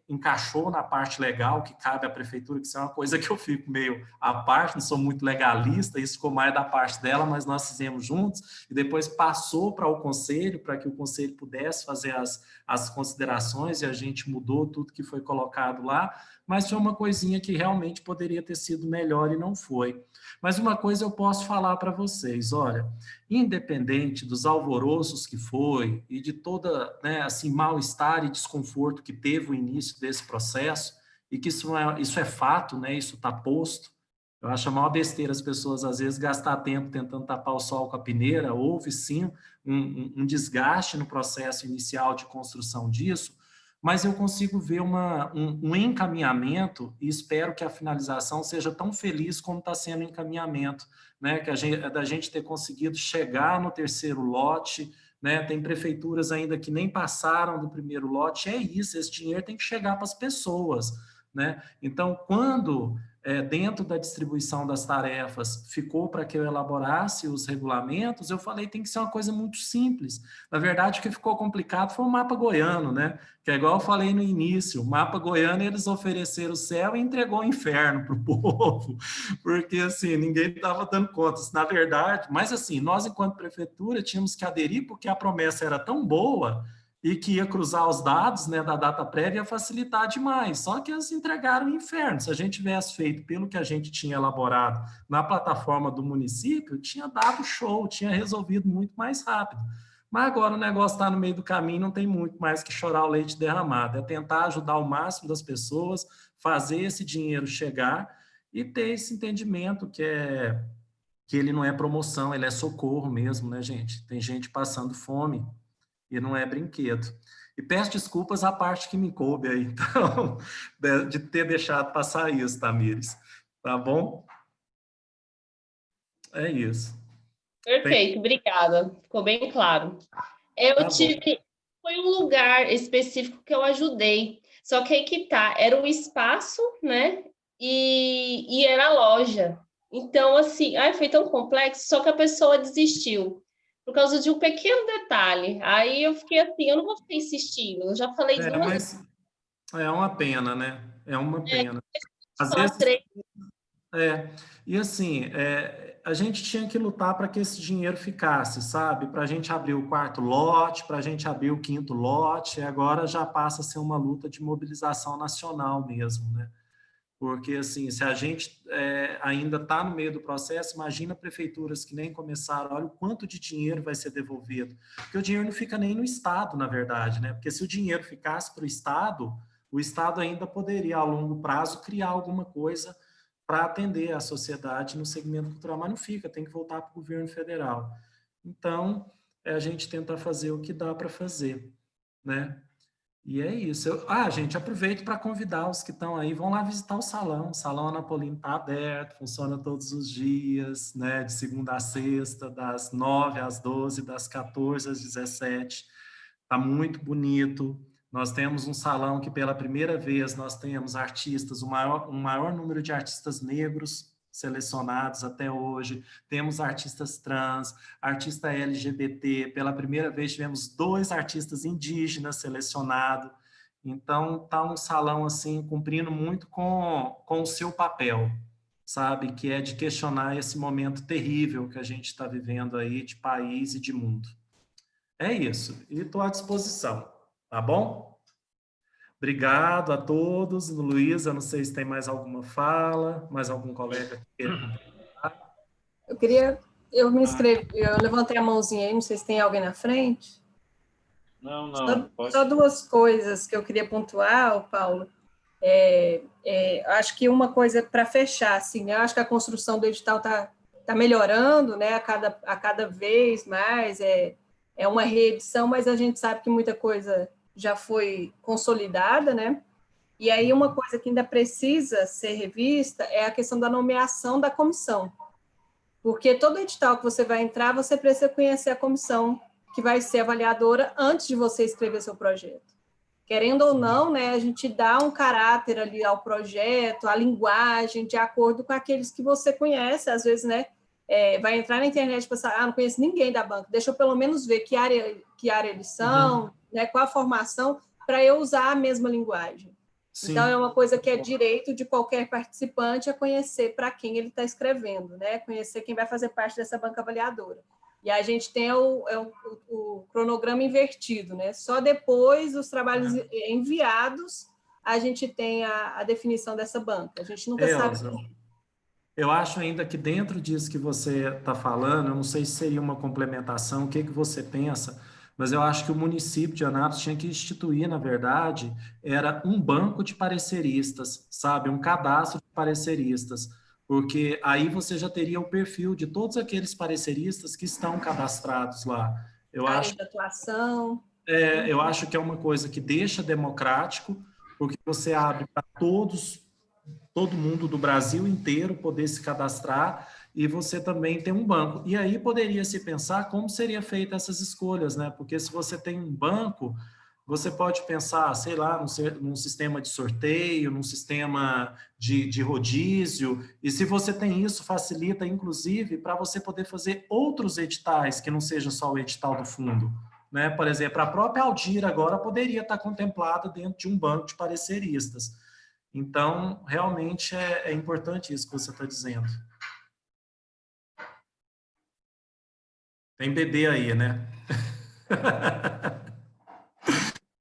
encaixou na parte legal que cabe à prefeitura, que isso é uma coisa que eu fico meio à parte, não sou muito legalista, isso ficou mais da parte dela, mas nós fizemos juntos, e depois passou para o conselho, para que o conselho pudesse fazer as considerações, e a gente mudou tudo que foi colocado lá, mas foi uma coisinha que realmente poderia ter sido melhor e não foi. Mas uma coisa eu posso falar para vocês, olha, independente dos alvoroços que foi e de toda, né, assim, mal-estar e desconforto que teve o início desse processo, e que isso é fato, né, isso está posto, eu acho a maior besteira as pessoas, às vezes, gastar tempo tentando tapar o sol com a peneira. Houve, sim, um desgaste no processo inicial de construção disso, mas eu consigo ver um encaminhamento e espero que a finalização seja tão feliz como está sendo o encaminhamento, né? Da gente ter conseguido chegar no terceiro lote, né? Tem prefeituras ainda que nem passaram do primeiro lote, é isso, esse dinheiro tem que chegar para as pessoas, né? Então, quando dentro da distribuição das tarefas ficou para que eu elaborasse os regulamentos, eu falei, tem que ser uma coisa muito simples. Na verdade, o que ficou complicado foi o mapa goiano, né? Que é igual eu falei no início, o mapa goiano, eles ofereceram o céu e entregou o inferno para o povo, porque assim, ninguém estava dando conta. Na verdade, mas assim, nós enquanto prefeitura tínhamos que aderir porque a promessa era tão boa e que ia cruzar os dados, né, da data prévia ia facilitar demais, só que eles entregaram o inferno. Se a gente tivesse feito pelo que a gente tinha elaborado na plataforma do município, tinha dado show, tinha resolvido muito mais rápido. Mas agora o negócio está no meio do caminho, não tem muito mais que chorar o leite derramado, é tentar ajudar o máximo das pessoas, fazer esse dinheiro chegar e ter esse entendimento que ele não é promoção, ele é socorro mesmo, né, gente? Tem gente passando fome, e não é brinquedo. E peço desculpas à parte que me coube aí, então, de ter deixado passar isso, Tamires. Tá bom? É isso. Perfeito, obrigada. Ficou bem claro. Eu tive... Foi um lugar específico que eu ajudei. Só que aí que tá, era um espaço, né? E era a loja. Então, assim, foi tão complexo, só que a pessoa desistiu. Por causa de um pequeno detalhe. Aí eu fiquei assim, eu não vou ficar insistindo. Eu já falei duas vezes. Mas é uma pena, né? É uma pena. Às Só vezes, três. e assim, a gente tinha que lutar para que esse dinheiro ficasse, sabe? Para a gente abrir o quarto lote, para a gente abrir o quinto lote, agora já passa a ser uma luta de mobilização nacional mesmo, né? Porque, assim, se a gente ainda está no meio do processo, imagina prefeituras que nem começaram, olha o quanto de dinheiro vai ser devolvido. Porque o dinheiro não fica nem no Estado, na verdade, né? Porque se o dinheiro ficasse para o Estado ainda poderia, a longo prazo, criar alguma coisa para atender a sociedade no segmento cultural, mas não fica, tem que voltar para o governo federal. Então, a gente tenta fazer o que dá para fazer, né? E é isso. Gente, aproveito para convidar os que estão aí, vão lá visitar o salão. O Salão Anapolino está aberto, funciona todos os dias, né? De segunda a sexta, das 9 às 12, das 14 às 17. Está muito bonito. Nós temos um salão que, pela primeira vez, nós temos artistas, um maior número de artistas negros selecionados até hoje. Temos artistas trans, artista LGBT. Pela primeira vez, tivemos 2 artistas indígenas selecionados. Então, está um salão, assim, cumprindo muito com o seu papel, sabe? Que é de questionar esse momento terrível que a gente está vivendo aí de país e de mundo. É isso. E estou à disposição. Tá bom? Obrigado a todos. Luísa, não sei se tem mais alguma fala, mais algum colega que queira. Eu me inscrevi, eu levantei a mãozinha aí, não sei se tem alguém na frente. Não, pode. Só 2 coisas que eu queria pontuar, Paulo. Acho que uma coisa para fechar, assim, né? Eu acho que a construção do edital tá melhorando, né? A cada vez mais, é uma reedição, mas a gente sabe que muita coisa já foi consolidada, né? E aí uma coisa que ainda precisa ser revista é a questão da nomeação da comissão. Porque todo edital que você vai entrar, você precisa conhecer a comissão que vai ser avaliadora antes de você escrever seu projeto. Querendo ou não, né, a gente dá um caráter ali ao projeto, à linguagem, de acordo com aqueles que você conhece, às vezes, né, vai entrar na internet e pensar, não conheço ninguém da banca, deixa eu pelo menos ver que área eles são, né, qual a formação, para eu usar a mesma linguagem. Sim. Então, é uma coisa que é direito de qualquer participante a conhecer para quem ele está escrevendo, né, conhecer quem vai fazer parte dessa banca avaliadora. E a gente tem o cronograma invertido, né, só depois dos trabalhos enviados a gente tem a definição dessa banca, a gente nunca sabe... Eu acho ainda que dentro disso que você está falando, eu não sei se seria uma complementação, o que você pensa, mas eu acho que o município de Anápolis tinha que instituir, na verdade, era um banco de pareceristas, sabe? Um cadastro de pareceristas, porque aí você já teria o perfil de todos aqueles pareceristas que estão cadastrados lá. Área de atuação. Eu acho que é uma coisa que deixa democrático, porque você abre para todo mundo do Brasil inteiro poder se cadastrar e você também tem um banco. E aí poderia se pensar como seria feita essas escolhas, né? Porque se você tem um banco, você pode pensar, sei lá, num sistema de sorteio, num sistema de rodízio, e se você tem isso, facilita, inclusive, para você poder fazer outros editais, que não seja só o edital do fundo, né? Por exemplo, a própria Aldir agora poderia estar contemplada dentro de um banco de pareceristas. Então, realmente é importante isso que você está dizendo. Tem bebê aí, né?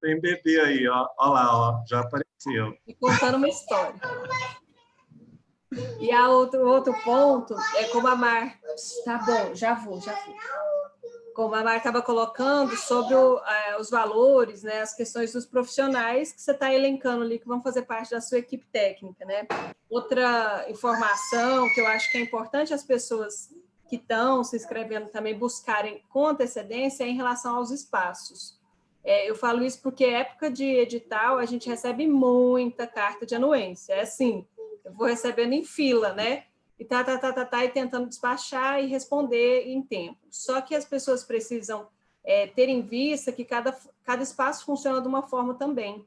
Tem bebê aí, ó. Olha lá, ó, já apareceu. E contando uma história. E o outro ponto é como a Mar... Tá bom, já vou. Como a Mar estava colocando sobre os valores, né, as questões dos profissionais que você está elencando ali, que vão fazer parte da sua equipe técnica, né? Outra informação que eu acho que é importante as pessoas que estão se inscrevendo também buscarem com antecedência é em relação aos espaços. Eu falo isso porque época de edital a gente recebe muita carta de anuência. É assim, eu vou recebendo em fila, né? E e tentando despachar e responder em tempo. Só que as pessoas precisam ter em vista que cada espaço funciona de uma forma também.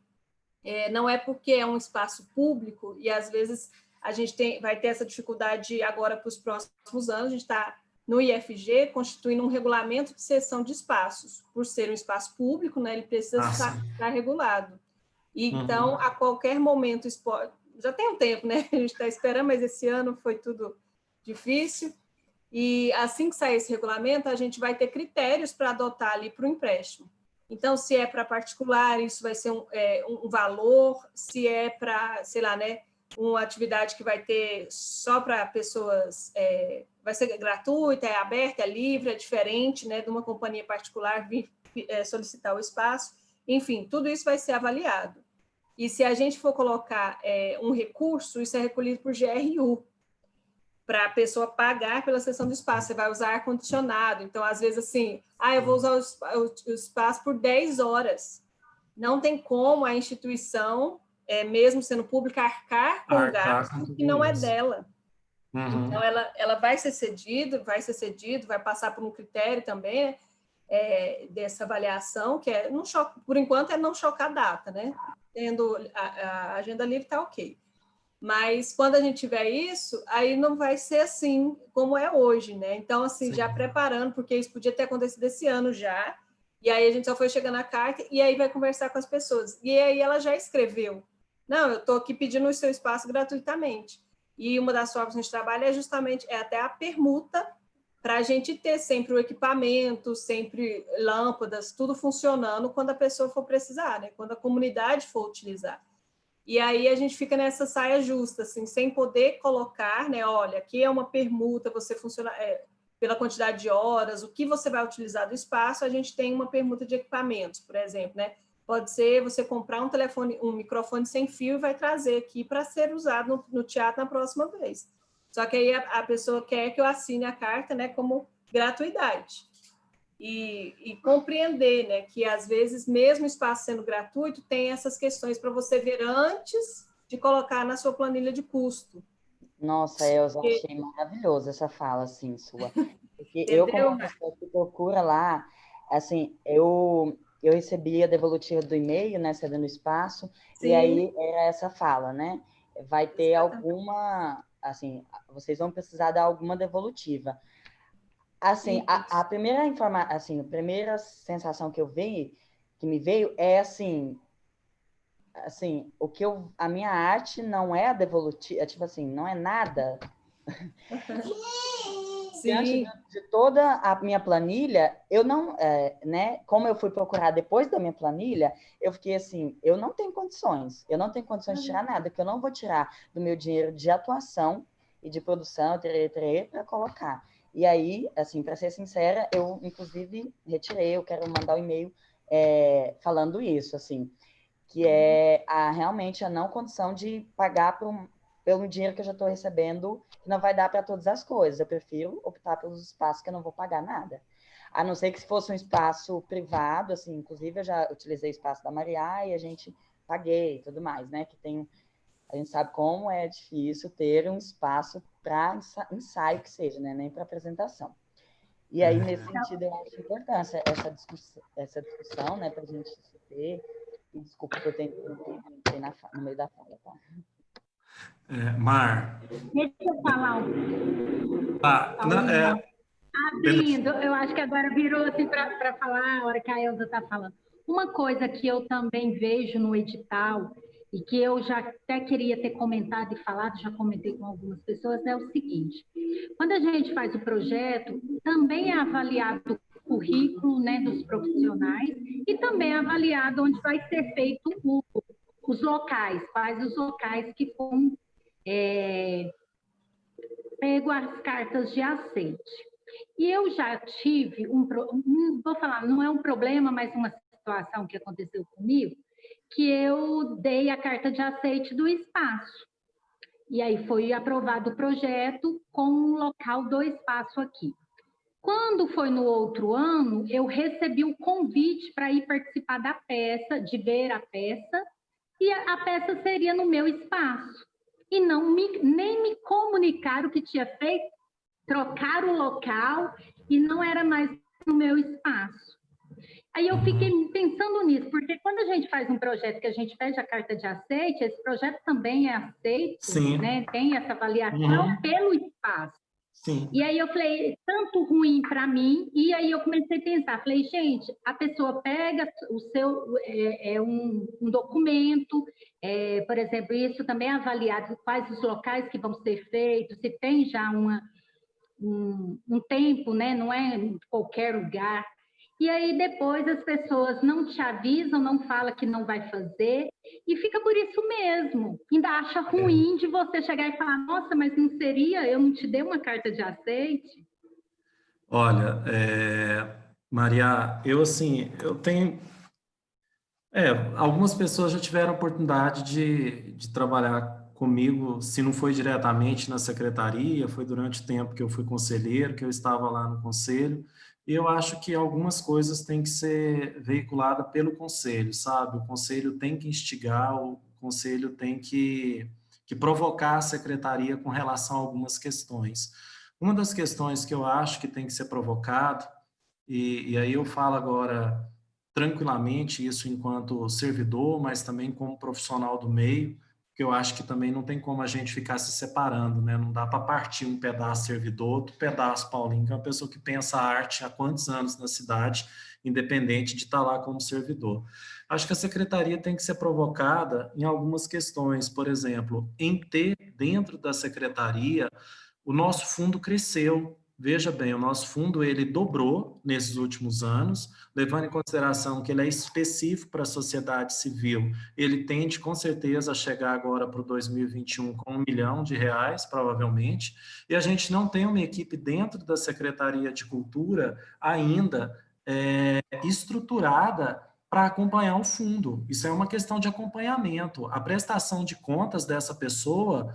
Não é porque é um espaço público, e às vezes a gente vai ter essa dificuldade agora para os próximos anos, a gente está no IFG constituindo um regulamento de cessão de espaços. Por ser um espaço público, né, ele precisa estar regulado. E, então, a qualquer momento... Já tem um tempo, né? A gente está esperando, mas esse ano foi tudo difícil. E assim que sair esse regulamento, a gente vai ter critérios para adotar ali para o empréstimo. Então, se é para particular, isso vai ser um valor, se é para, sei lá, né, uma atividade que vai ter só para pessoas, vai ser gratuita, é aberta, é livre, é diferente, né, de uma companhia particular vir solicitar o espaço. Enfim, tudo isso vai ser avaliado. E se a gente for colocar um recurso, isso é recolhido por GRU, para a pessoa pagar pela cessão do espaço. Você vai usar ar-condicionado. Então, às vezes, assim, eu vou usar o espaço por 10 horas. Não tem como a instituição, mesmo sendo pública, arcar com o gasto que não é dela. Uhum. Então, ela vai ser cedido, vai passar por um critério também, dessa avaliação, que não choca, por enquanto, é não chocar a data, né? Tendo a agenda livre, está ok. Mas quando a gente tiver isso, aí não vai ser assim como é hoje, né? Então, assim, Sim. já preparando, porque isso podia ter acontecido esse ano já, e aí a gente só foi chegando a carta, e aí vai conversar com as pessoas. E aí ela já escreveu, não, eu estou aqui pedindo o seu espaço gratuitamente. E uma das formas que a gente trabalha é justamente até a permuta, para a gente ter sempre o equipamento, sempre lâmpadas, tudo funcionando quando a pessoa for precisar, né? Quando a comunidade for utilizar. E aí a gente fica nessa saia justa, assim, sem poder colocar, né? Olha, aqui é uma permuta, você funciona pela quantidade de horas, o que você vai utilizar do espaço, a gente tem uma permuta de equipamentos, por exemplo, né? Pode ser você comprar um microfone sem fio e vai trazer aqui para ser usado no teatro na próxima vez. Só que aí a pessoa quer que eu assine a carta, né, como gratuidade. E compreender, né, que às vezes, mesmo o espaço sendo gratuito, tem essas questões para você ver antes de colocar na sua planilha de custo. Nossa, Elza, achei maravilhosa essa fala, assim, sua. Porque Entendeu, eu, como uma pessoa que procura lá, assim, eu recebi a devolutiva do e-mail, né, cedendo espaço, Sim. E aí era essa fala, né? Vai ter Exatamente. alguma, assim, vocês vão precisar dar alguma devolutiva. Assim, a primeira assim, a primeira sensação que me veio é assim, a minha arte não é a devolutiva, tipo assim, não é nada. Diante de toda a minha planilha, eu não, né, como eu fui procurar depois da minha planilha, eu fiquei assim, eu não tenho condições de tirar nada, que eu não vou tirar do meu dinheiro de atuação e de produção, para colocar. E aí, assim, para ser sincera, eu, inclusive, retirei, eu quero mandar um e-mail falando isso, assim, que é realmente a não condição de pagar pelo dinheiro que eu já estou recebendo, que não vai dar para todas as coisas. Eu prefiro optar pelos espaços que eu não vou pagar nada. A não ser que se fosse um espaço privado, assim, inclusive eu já utilizei o espaço da Mariá e a gente paguei e tudo mais, né? A gente sabe como é difícil ter um espaço para ensaio que seja, né? Nem para apresentação. E aí, nesse sentido, eu acho importante essa discussão, né? Para a gente ter. E desculpa que eu tenho no meio da fala, tá? Mar. Deixa eu falar abrindo, eu acho que agora virou assim para falar a hora que a Elza está falando. Uma coisa que eu também vejo no edital, e que eu já até queria ter comentado e falado, já comentei com algumas pessoas, é o seguinte: quando a gente faz o projeto, também é avaliado o currículo, né, dos profissionais, e também é avaliado onde vai ser feito os locais, quais os locais que vão pego as cartas de aceite. E eu já tive vou falar, não é um problema, mas uma situação que aconteceu comigo, que eu dei a carta de aceite do espaço. E aí foi aprovado o projeto com o local do espaço aqui. Quando foi no outro ano, eu recebi o convite para ir participar da peça, de ver a peça, e a peça seria no meu espaço. E nem me comunicaram o que tinha feito, trocaram o local e não era mais no meu espaço. Aí eu fiquei pensando nisso, porque quando a gente faz um projeto que a gente pede a carta de aceite, esse projeto também é aceito, né? Tem essa avaliação pelo espaço. Sim. E aí eu falei, tanto ruim para mim, e aí eu comecei a pensar, falei, gente, a pessoa pega o seu, um documento, por exemplo, isso também é avaliado, quais os locais que vão ser feitos, se tem já um tempo, né? Não é em qualquer lugar. e aí depois as pessoas não te avisam, não falam que não vai fazer, e fica por isso mesmo. Ainda acha ruim de você chegar e falar, nossa, mas não seria, eu não te dei uma carta de aceite? Olha, Maria, eu tenho... algumas pessoas já tiveram a oportunidade de trabalhar comigo, se não foi diretamente na secretaria, foi durante o tempo que eu fui conselheiro, que eu estava lá no conselho, e eu acho que algumas coisas têm que ser veiculadas pelo conselho, sabe? O conselho tem que instigar, o conselho tem que provocar a secretaria com relação a algumas questões. Uma das questões que eu acho que tem que ser provocado, e aí eu falo agora tranquilamente isso enquanto servidor, mas também como profissional do meio, que eu acho que também não tem como a gente ficar se separando, né? Não dá para partir um pedaço servidor, outro pedaço Paulinho, que é uma pessoa que pensa a arte há quantos anos na cidade, independente de estar lá como servidor. Acho que a secretaria tem que ser provocada em algumas questões, por exemplo, em ter dentro da secretaria o nosso fundo cresceu. Veja bem, o nosso fundo ele dobrou nesses últimos anos, levando em consideração que ele é específico para a sociedade civil. Ele tende, com certeza, a chegar agora para o 2021 com R$ 1 milhão, provavelmente, e a gente não tem uma equipe dentro da Secretaria de Cultura ainda estruturada para acompanhar o fundo. Isso é uma questão de acompanhamento. A prestação de contas dessa pessoa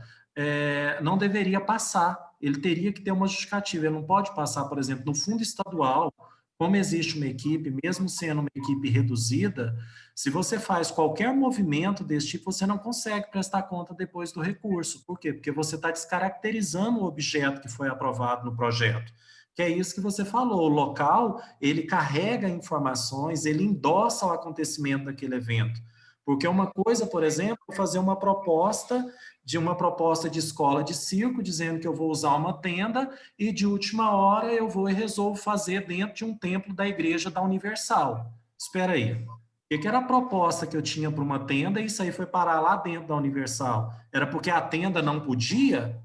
não deveria passar. Ele teria que ter uma justificativa. Ele não pode passar, por exemplo, no fundo estadual, como existe uma equipe, mesmo sendo uma equipe reduzida, se você faz qualquer movimento desse tipo, você não consegue prestar conta depois do recurso. Por quê? Porque você está descaracterizando o objeto que foi aprovado no projeto. Que é isso que você falou, o local, ele carrega informações, ele endossa o acontecimento daquele evento. Porque uma coisa, por exemplo, é fazer uma proposta de escola de circo, dizendo que eu vou usar uma tenda e de última hora eu vou e resolvo fazer dentro de um templo da igreja da Universal. Espera aí. O que era a proposta que eu tinha para uma tenda e isso aí foi parar lá dentro da Universal? Era porque a tenda não podia?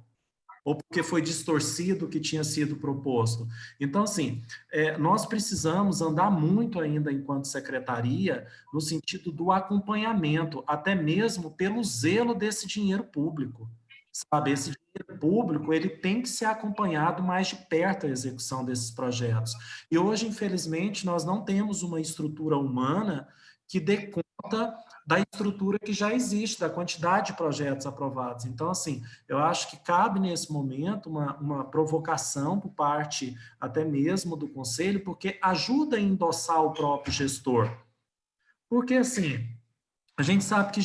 Ou porque foi distorcido o que tinha sido proposto. Então, assim, nós precisamos andar muito ainda enquanto secretaria no sentido do acompanhamento, até mesmo pelo zelo desse dinheiro público. Sabe, esse dinheiro público, ele tem que ser acompanhado mais de perto a execução desses projetos. E hoje, infelizmente, nós não temos uma estrutura humana que dê conta da estrutura que já existe, da quantidade de projetos aprovados. Então, assim, eu acho que cabe nesse momento uma provocação por parte até mesmo do conselho, porque ajuda a endossar o próprio gestor. Porque, assim, a gente sabe que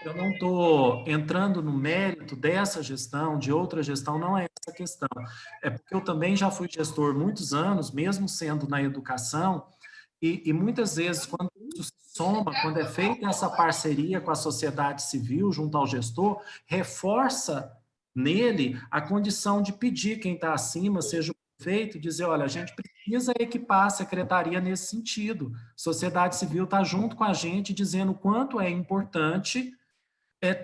eu não estou entrando no mérito dessa gestão, de outra gestão, não é essa a questão. É porque eu também já fui gestor muitos anos, mesmo sendo na educação, e muitas vezes, quando isso se soma, quando é feita essa parceria com a sociedade civil junto ao gestor, reforça nele a condição de pedir quem está acima, seja o prefeito, dizer, olha, a gente precisa equipar a secretaria nesse sentido. A sociedade civil está junto com a gente, dizendo o quanto é importante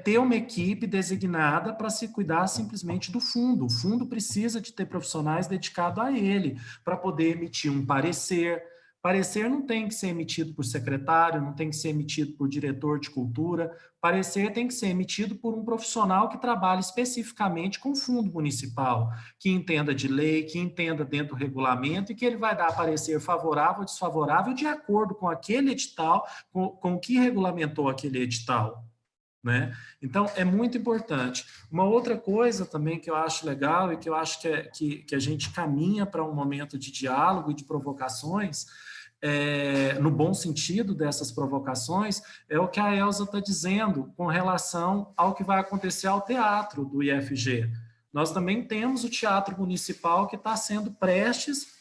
ter uma equipe designada para se cuidar simplesmente do fundo. O fundo precisa de ter profissionais dedicados a ele, para poder emitir um parecer. Parecer não tem que ser emitido por secretário, não tem que ser emitido por diretor de cultura. Parecer tem que ser emitido por um profissional que trabalhe especificamente com o fundo municipal, que entenda de lei, que entenda dentro do regulamento e que ele vai dar parecer favorável ou desfavorável de acordo com aquele edital, com o que regulamentou aquele edital. Né? Então, é muito importante. Uma outra coisa também que eu acho legal e que eu acho que a gente caminha para um momento de diálogo e de provocações, no bom sentido dessas provocações, é o que a Elza está dizendo com relação ao que vai acontecer ao teatro do IFG. Nós também temos o Teatro Municipal que está sendo prestes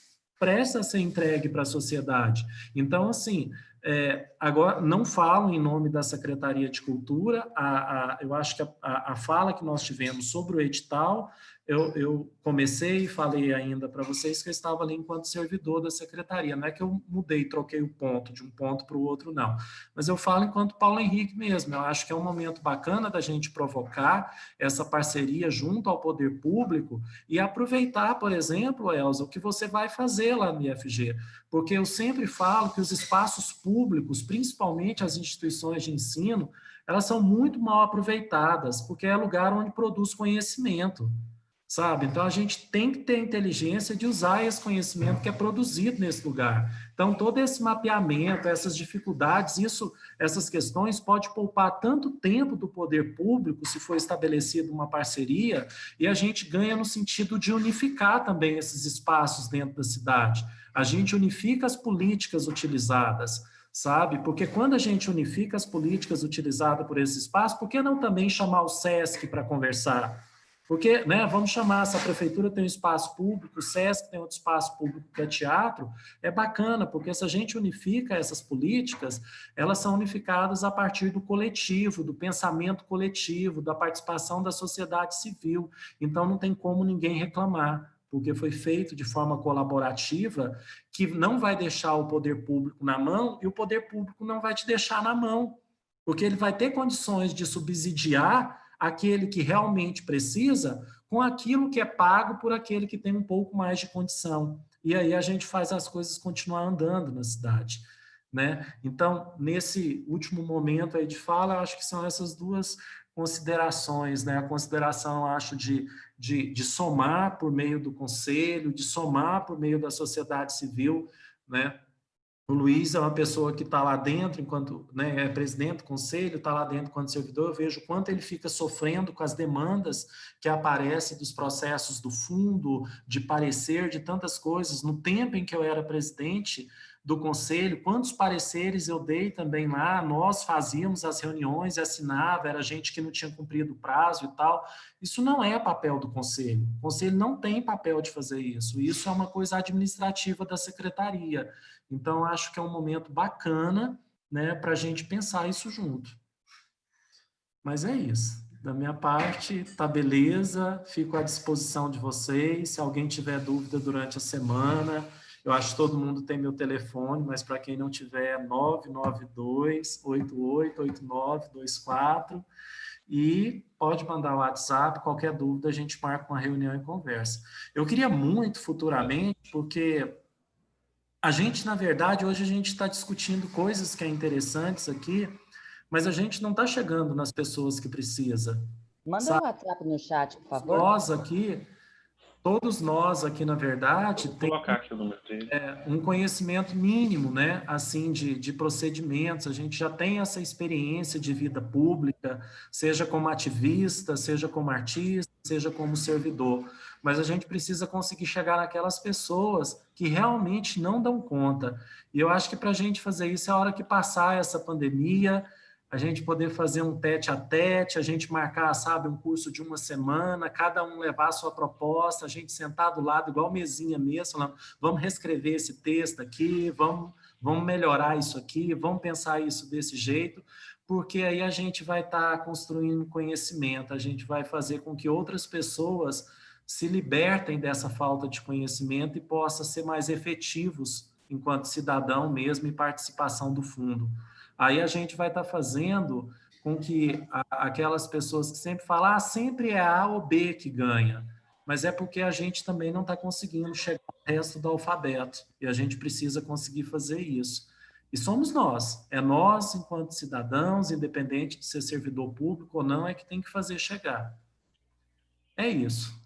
a ser entregue para a sociedade. Então, assim, agora, não falo em nome da Secretaria de Cultura, eu acho que a fala que nós tivemos sobre o edital eu comecei e falei ainda para vocês que eu estava ali enquanto servidor da secretaria. Não é que eu mudei, troquei o ponto de um ponto para o outro, não. Mas eu falo enquanto Paulo Henrique mesmo. Eu acho que é um momento bacana da gente provocar essa parceria junto ao poder público e aproveitar, por exemplo, Elza, o que você vai fazer lá no IFG. Porque eu sempre falo que os espaços públicos, principalmente as instituições de ensino, elas são muito mal aproveitadas, porque é lugar onde produz conhecimento, sabe? Então, a gente tem que ter inteligência de usar esse conhecimento que é produzido nesse lugar. Então, todo esse mapeamento, essas dificuldades, essas questões pode poupar tanto tempo do poder público, se for estabelecida uma parceria, e a gente ganha no sentido de unificar também esses espaços dentro da cidade. A gente unifica as políticas utilizadas, sabe? Porque quando a gente unifica as políticas utilizadas por esse espaço, por que não também chamar o SESC para conversar? Porque, né, vamos chamar, se a prefeitura tem um espaço público, o SESC tem outro espaço público que é teatro, é bacana, porque se a gente unifica essas políticas, elas são unificadas a partir do coletivo, do pensamento coletivo, da participação da sociedade civil. Então, não tem como ninguém reclamar, porque foi feito de forma colaborativa, que não vai deixar o poder público na mão e o poder público não vai te deixar na mão, porque ele vai ter condições de subsidiar aquele que realmente precisa com aquilo que é pago por aquele que tem um pouco mais de condição. E aí a gente faz as coisas continuar andando na cidade, né? Então, nesse último momento aí de fala, eu acho que são essas duas considerações, né? A consideração, acho, de somar por meio do conselho, de somar por meio da sociedade civil, né? O Luiz é uma pessoa que está lá dentro, enquanto, né, é presidente do conselho, está lá dentro enquanto servidor, eu vejo o quanto ele fica sofrendo com as demandas que aparecem dos processos do fundo, de parecer, de tantas coisas. No tempo em que eu era presidente do conselho, quantos pareceres eu dei também lá, nós fazíamos as reuniões e assinava, era gente que não tinha cumprido o prazo e tal. Isso não é papel do conselho. O conselho não tem papel de fazer isso. Isso é uma coisa administrativa da secretaria. Então, acho que é um momento bacana, né, para a gente pensar isso junto. Mas é isso. Da minha parte, tá beleza. Fico à disposição de vocês. Se alguém tiver dúvida durante a semana, eu acho que todo mundo tem meu telefone, mas para quem não tiver, 992-888924. E pode mandar o WhatsApp, qualquer dúvida, a gente marca uma reunião e conversa. Eu queria muito futuramente, porque a gente, na verdade, hoje a gente está discutindo coisas que é interessantes aqui, mas a gente não está chegando nas pessoas que precisa. Manda o WhatsApp no chat, por favor. Todos nós aqui, na verdade, Vou colocar aqui o número dele. Um conhecimento mínimo, né, assim, de procedimentos. A gente já tem essa experiência de vida pública, seja como ativista, seja como artista, seja como servidor. Mas a gente precisa conseguir chegar naquelas pessoas que realmente não dão conta. E eu acho que para a gente fazer isso é a hora que passar essa pandemia, a gente poder fazer um tete-a-tete, a gente marcar, sabe, um curso de uma semana, cada um levar a sua proposta, a gente sentar do lado, igual mesinha mesmo, falando, vamos reescrever esse texto aqui, vamos melhorar isso aqui, vamos pensar isso desse jeito, porque aí a gente vai estar construindo conhecimento, a gente vai fazer com que outras pessoas se libertem dessa falta de conhecimento e possam ser mais efetivos enquanto cidadão mesmo em participação do fundo. Aí a gente vai estar fazendo com que aquelas pessoas que sempre falam, sempre é A ou B que ganha, mas é porque a gente também não está conseguindo chegar ao resto do alfabeto, e a gente precisa conseguir fazer isso. E somos nós, é nós, enquanto cidadãos, independente de ser servidor público ou não, é que tem que fazer chegar. É isso.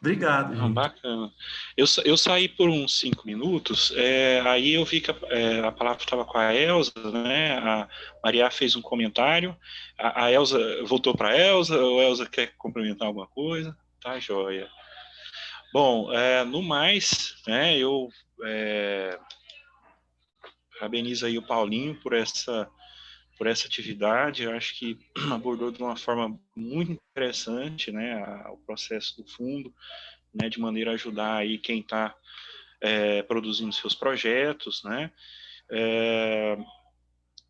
Obrigado, gente. Bacana. Eu saí por uns 5 minutos, aí eu vi que a palavra estava com a Elza, né? A Maria fez um comentário, a Elza voltou para a Elza, ou a Elza quer complementar alguma coisa? Tá, joia. Bom, no mais, né, eu parabenizo aí o Paulinho por essa atividade. Eu acho que abordou de uma forma muito interessante, né, o processo do fundo, né, de maneira a ajudar aí quem está produzindo seus projetos, né,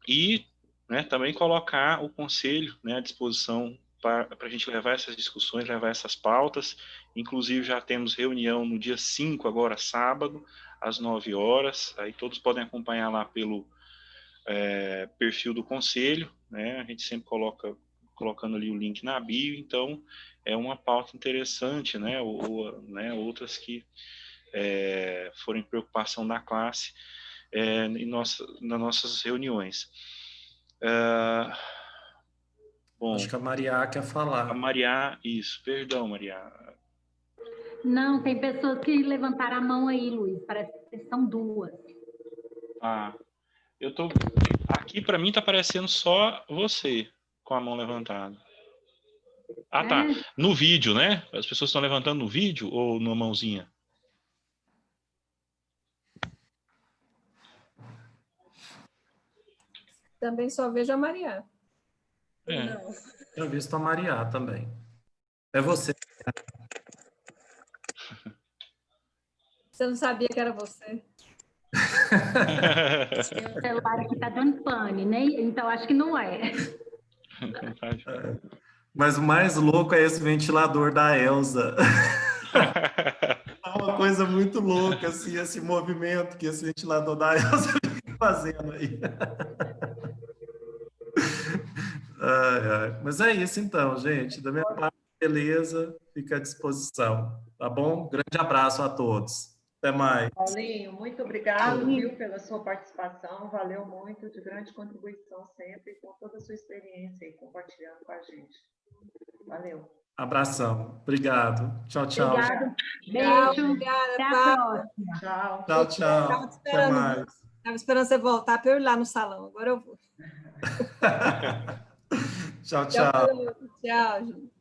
e, né, também colocar o conselho, né, à disposição para a gente levar essas discussões, levar essas pautas. Inclusive, já temos reunião no dia 5, agora sábado, às 9 horas. Aí todos podem acompanhar lá pelo perfil do Conselho, né? A gente sempre colocando ali o link na bio, então é uma pauta interessante, né? Né? Outras que forem preocupação da classe nas nossas reuniões. Bom, acho que a Maria quer falar. a Maria, isso, perdão, Maria. Não, tem pessoas que levantaram a mão aí, Luiz, parece que são duas. Aqui para mim tá aparecendo só você com a mão levantada. Tá. No vídeo, né? As pessoas estão levantando no vídeo ou na mãozinha? Também só vejo a Maria. Não. Eu vi a Maria também. É você. Você não sabia que era você? O celular aqui tá dando pane, né? Então acho que não é. Mas o mais louco é esse ventilador da Elsa. É uma coisa muito louca, assim, esse movimento que esse ventilador da Elsa fica fazendo aí. Mas é isso então, gente. Da minha parte, beleza, fica à disposição. Tá bom? Grande abraço a todos. Até mais. Paulinho, muito obrigado, viu, pela sua participação. Valeu muito, de grande contribuição sempre, com toda a sua experiência aí, compartilhando com a gente. Valeu. Abração. Obrigado. Tchau, tchau. Obrigado. Beijo. Obrigada, Até a próxima. Tchau. Tchau, tchau. Até mais. Estava esperando você voltar para eu ir lá no salão. Agora eu vou. Tchau, tchau. Tchau, gente.